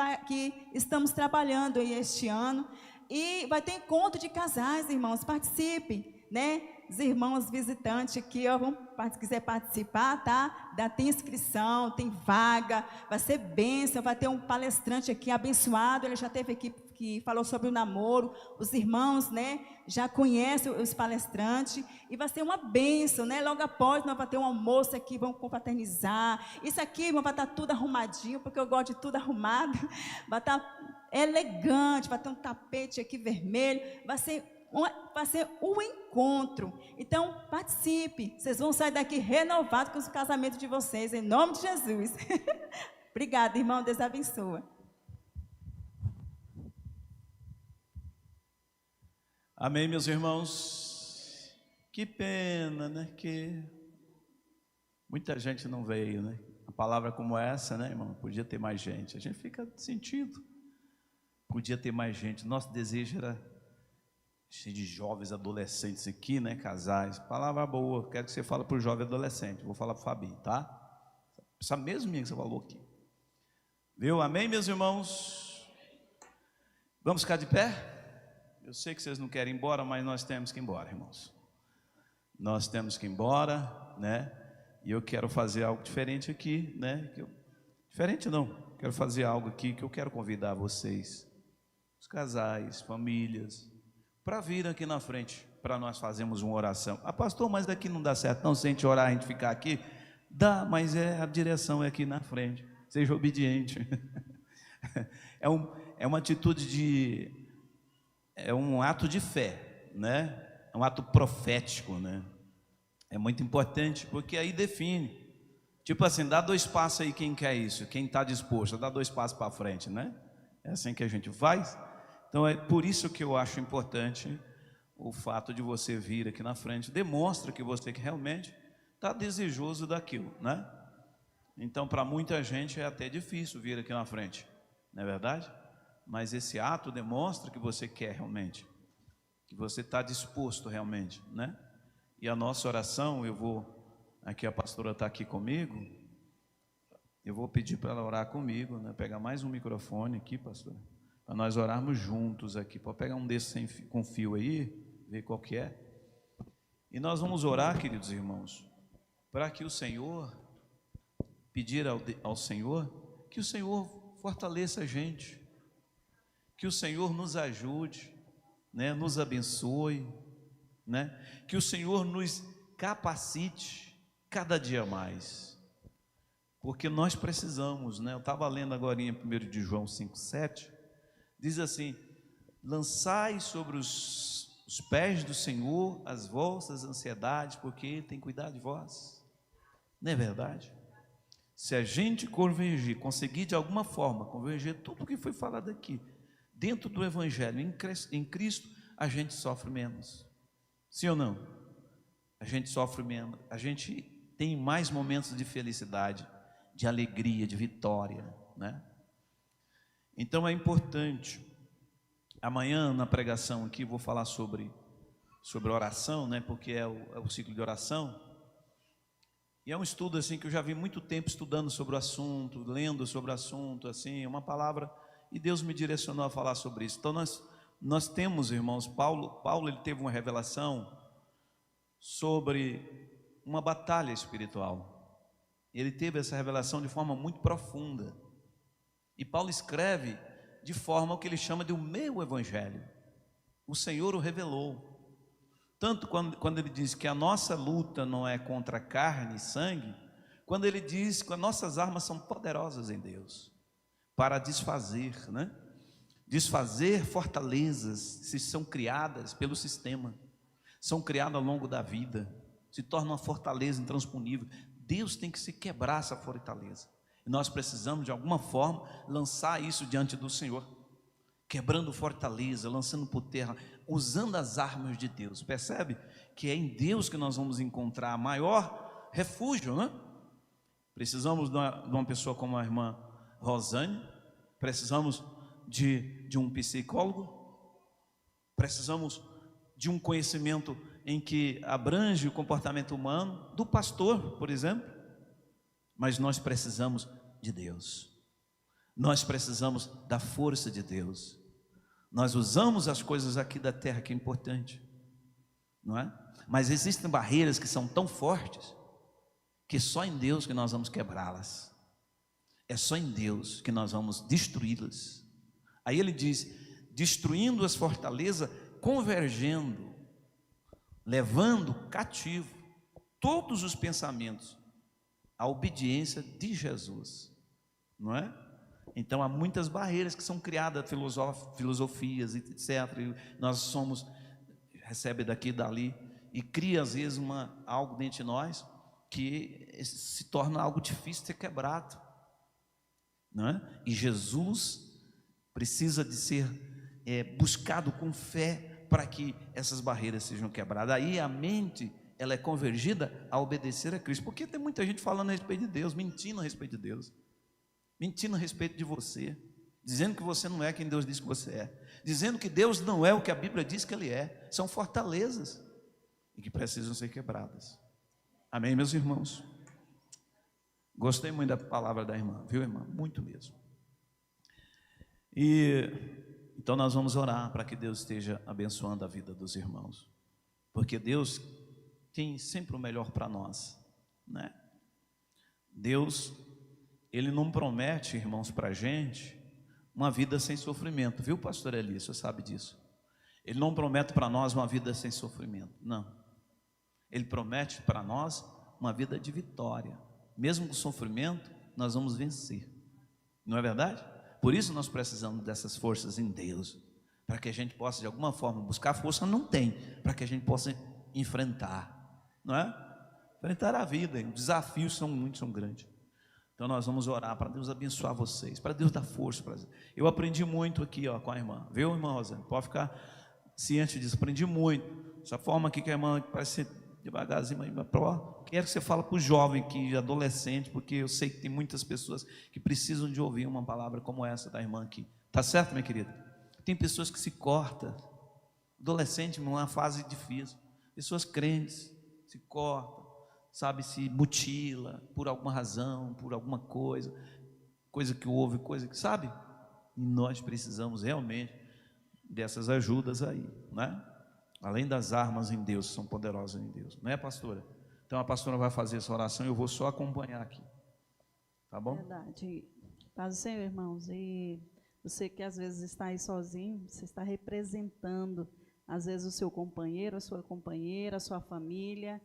estamos trabalhando aí este ano. E vai ter encontro de casais, irmãos, participem, né? Os irmãos visitantes aqui, ó, se quiser participar, tá? Tem inscrição, tem vaga, vai ser bênção, vai ter um palestrante aqui abençoado, ele já teve aqui que falou sobre o namoro, os irmãos, né, já conhecem os palestrantes, e vai ser uma bênção, né? Logo após, nós vamos ter um almoço aqui, vamos confraternizar. Isso aqui, irmão, vai estar tudo arrumadinho, porque eu gosto de tudo arrumado, vai estar elegante, vai ter um tapete aqui vermelho, vai ser um encontro. Então, participe. Vocês vão sair daqui renovados com o casamento de vocês, em nome de Jesus. Obrigada, irmão. Deus abençoe. Amém, meus irmãos. Que pena, né? Que muita gente não veio, né? Uma palavra como essa, né, irmão? Podia ter mais gente. A gente fica sentido. Podia ter mais gente. Nosso desejo era cheio de jovens adolescentes aqui, né, casais. Palavra boa, quero que você fale para o jovem adolescente. Vou falar para o Fabinho, tá? Essa mesma que você falou aqui. Viu? Amém, meus irmãos? Vamos ficar de pé? Eu sei que vocês não querem ir embora, mas nós temos que ir embora, irmãos. Nós temos que ir embora, né? E eu quero fazer algo diferente aqui, né? Diferente não, quero fazer algo aqui que eu quero convidar vocês, os casais, famílias, para vir aqui na frente, para nós fazermos uma oração. Pastor, mas daqui não dá certo, não, se a gente orar, a gente ficar aqui, dá, mas a direção é aqui na frente, seja obediente. É uma atitude é um ato de fé, né? É um ato profético, né? É muito importante, porque aí define, tipo assim, dá 2 passos aí quem quer isso, quem está disposto a dar 2 passos para frente, né? É assim que a gente faz. Então é por isso que eu acho importante o fato de você vir aqui na frente, demonstra que você realmente está desejoso daquilo, né? Então para muita gente é até difícil vir aqui na frente, não é verdade? Mas esse ato demonstra que você quer realmente, que você está disposto realmente, né? E a nossa oração, aqui a pastora está aqui comigo, eu vou pedir para ela orar comigo, né? Pegar mais um microfone aqui, pastor, para nós orarmos juntos aqui. Pode pegar um desses com fio aí, ver qual que é. E nós vamos orar, queridos irmãos, para que o Senhor, pedir ao Senhor, que o Senhor fortaleça a gente, que o Senhor nos ajude, né? Nos abençoe, né? Que o Senhor nos capacite cada dia mais, porque nós precisamos, né? Eu estava lendo agora em 1 de João 5,7, diz assim: lançai sobre os pés do Senhor as vossas ansiedades, porque Ele tem cuidado de vós. Não é verdade? Se a gente convergir, conseguir de alguma forma convergir tudo o que foi falado aqui dentro do Evangelho, em Cristo, a gente sofre menos. Sim ou não? A gente sofre menos, a gente tem mais momentos de felicidade, de alegria, de vitória, né? Então é importante. Amanhã na pregação aqui vou falar sobre oração, né? Porque é o ciclo de oração. E é um estudo assim que eu já vi muito tempo estudando sobre o assunto, lendo sobre o assunto, assim, uma palavra, e Deus me direcionou a falar sobre isso. Então nós temos, irmãos, Paulo ele teve uma revelação sobre uma batalha espiritual. ele teve essa revelação de forma muito profunda. E Paulo escreve de forma o que ele chama de o meu evangelho. O Senhor o revelou. Tanto quando ele diz que a nossa luta não é contra carne e sangue, quando ele diz que as nossas armas são poderosas em Deus para desfazer, né? Desfazer fortalezas se são criadas pelo sistema, são criadas ao longo da vida, se torna uma fortaleza intransponível. Deus tem que se quebrar essa fortaleza, e nós precisamos de alguma forma lançar isso diante do Senhor, quebrando fortaleza, lançando por terra, usando as armas de Deus. Percebe que é em Deus que nós vamos encontrar maior refúgio, né? Precisamos de uma pessoa como a irmã Rosane, precisamos de um psicólogo, precisamos de um conhecimento em que abrange o comportamento humano, do pastor, por exemplo, mas nós precisamos de Deus, nós precisamos da força de Deus. Nós usamos as coisas aqui da terra, que é importante, não é? Mas existem barreiras que são tão fortes, que só em Deus que nós vamos quebrá-las, é só em Deus que nós vamos destruí-las. Aí ele diz, destruindo as fortalezas, convergendo, levando cativo todos os pensamentos à obediência de Jesus, não é? Então há muitas barreiras que são criadas, filosofias, etc. E nós somos, recebe daqui e dali, e cria às vezes algo dentro de nós que se torna algo difícil de ser quebrado, não é? E Jesus precisa de ser buscado com fé para que essas barreiras sejam quebradas. Aí a mente, ela é convergida a obedecer a Cristo, porque tem muita gente falando a respeito de Deus, mentindo a respeito de Deus, mentindo a respeito de você, dizendo que você não é quem Deus diz que você é, dizendo que Deus não é o que a Bíblia diz que Ele é. São fortalezas e que precisam ser quebradas. Amém, meus irmãos? Gostei muito da palavra da irmã, viu, irmã? Muito mesmo. E então nós vamos orar para que Deus esteja abençoando a vida dos irmãos, porque Deus tem sempre o melhor para nós, né? Deus, Ele não promete, irmãos, para a gente uma vida sem sofrimento, viu, pastor Eli? Você sabe disso. Ele não promete para nós uma vida sem sofrimento, não. Ele promete para nós uma vida de vitória. Mesmo com sofrimento, nós vamos vencer, não é verdade? Por isso nós precisamos dessas forças em Deus, para que a gente possa de alguma forma buscar força, não tem, para que a gente possa enfrentar, não é? Enfrentar a vida, os desafios são muitos, são grandes. Então nós vamos orar para Deus abençoar vocês, para Deus dar força. Eu aprendi muito aqui, ó, com a irmã, viu, irmã Rosane? Pode ficar ciente disso, aprendi muito. Essa forma aqui que a irmã parece devagarzinho, mas quero que você fale para o jovem, que adolescente, porque eu sei que tem muitas pessoas que precisam de ouvir uma palavra como essa da irmã aqui. Tá certo, minha querida? Tem pessoas que se cortam, adolescente numa fase difícil, pessoas crentes se cortam, sabe, se mutila por alguma razão, por alguma coisa que houve, coisa que, sabe? E nós precisamos realmente dessas ajudas aí, né? Além das armas em Deus, que são poderosas em Deus, não é, pastora? Então a pastora vai fazer essa oração e eu vou só acompanhar aqui, tá bom? Verdade. Paz do Senhor, irmãos. E você que às vezes está aí sozinho, você está representando, às vezes, o seu companheiro, a sua companheira, a sua família,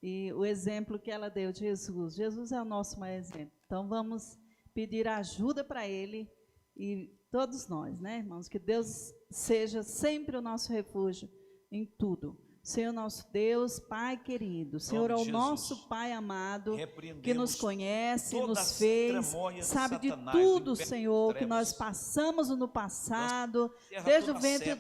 e o exemplo que ela deu de Jesus. Jesus é o nosso maior exemplo. Então vamos pedir ajuda para Ele, e todos nós, né, irmãos? Que Deus seja sempre o nosso refúgio em tudo. Senhor nosso Deus, Pai querido, Senhor é o nosso Pai amado, que nos conhece, nos fez, sabe de tudo, Senhor, que nós passamos no passado, desde o ventre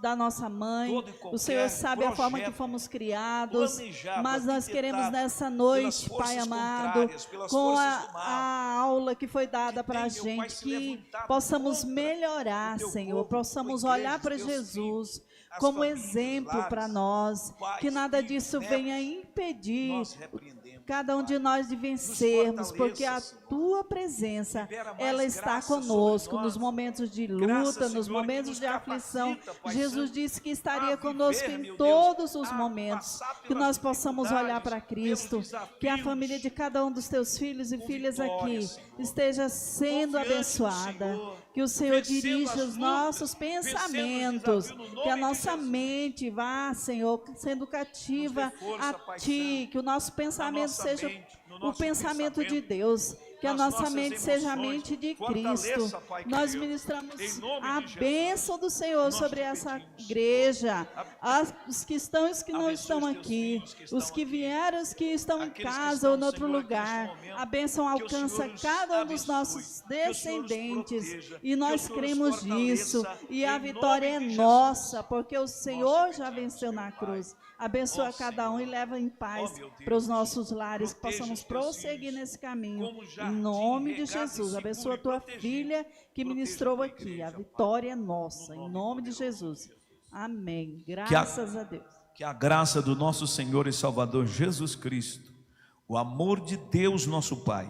da nossa mãe. O Senhor sabe a forma que fomos criados, mas nós queremos nessa noite, Pai amado, com a aula que foi dada para a gente, que possamos melhorar, Senhor, possamos olhar para Jesus como exemplo para nós, que nada disso venha impedir cada um de nós de vencermos, porque a tua presença, ela está conosco nos momentos de luta, nos momentos de aflição. Jesus disse que estaria conosco em todos os momentos, que nós possamos olhar para Cristo, que a família de cada um dos teus filhos e filhas aqui esteja sendo abençoada, que o Senhor dirija os nossos pensamentos, que a nossa mente vá, Senhor, sendo cativa a Ti, que o nosso pensamento seja o pensamento de Deus, que a nossa mente seja a mente de Cristo. Nós ministramos a bênção do Senhor sobre essa igreja, os que estão e os que não estão aqui, os que vieram, os que estão em casa ou em outro lugar. A bênção alcança cada um dos nossos descendentes e nós cremos nisso, e a vitória é nossa, porque o Senhor já venceu na cruz. Abençoa cada um e leva em paz para os nossos lares, que possamos prosseguir nesse caminho. Em nome de Jesus, abençoa a tua filha que ministrou aqui. A vitória é nossa, em nome de Jesus. Amém. Graças a Deus. Que a graça do nosso Senhor e Salvador Jesus Cristo, o amor de Deus nosso Pai,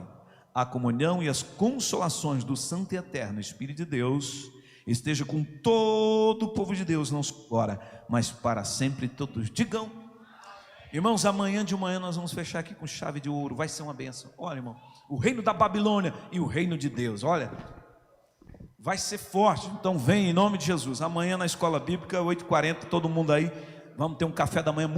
a comunhão e as consolações do Santo e Eterno Espírito de Deus esteja com todo o povo de Deus, não só agora, mas para sempre todos. Digam, irmãos, amanhã de manhã nós vamos fechar aqui com chave de ouro, vai ser uma bênção. Olha, irmão, o reino da Babilônia e o reino de Deus, olha, vai ser forte. Então vem em nome de Jesus. Amanhã na escola bíblica, 8h40, todo mundo aí, vamos ter um café da manhã muito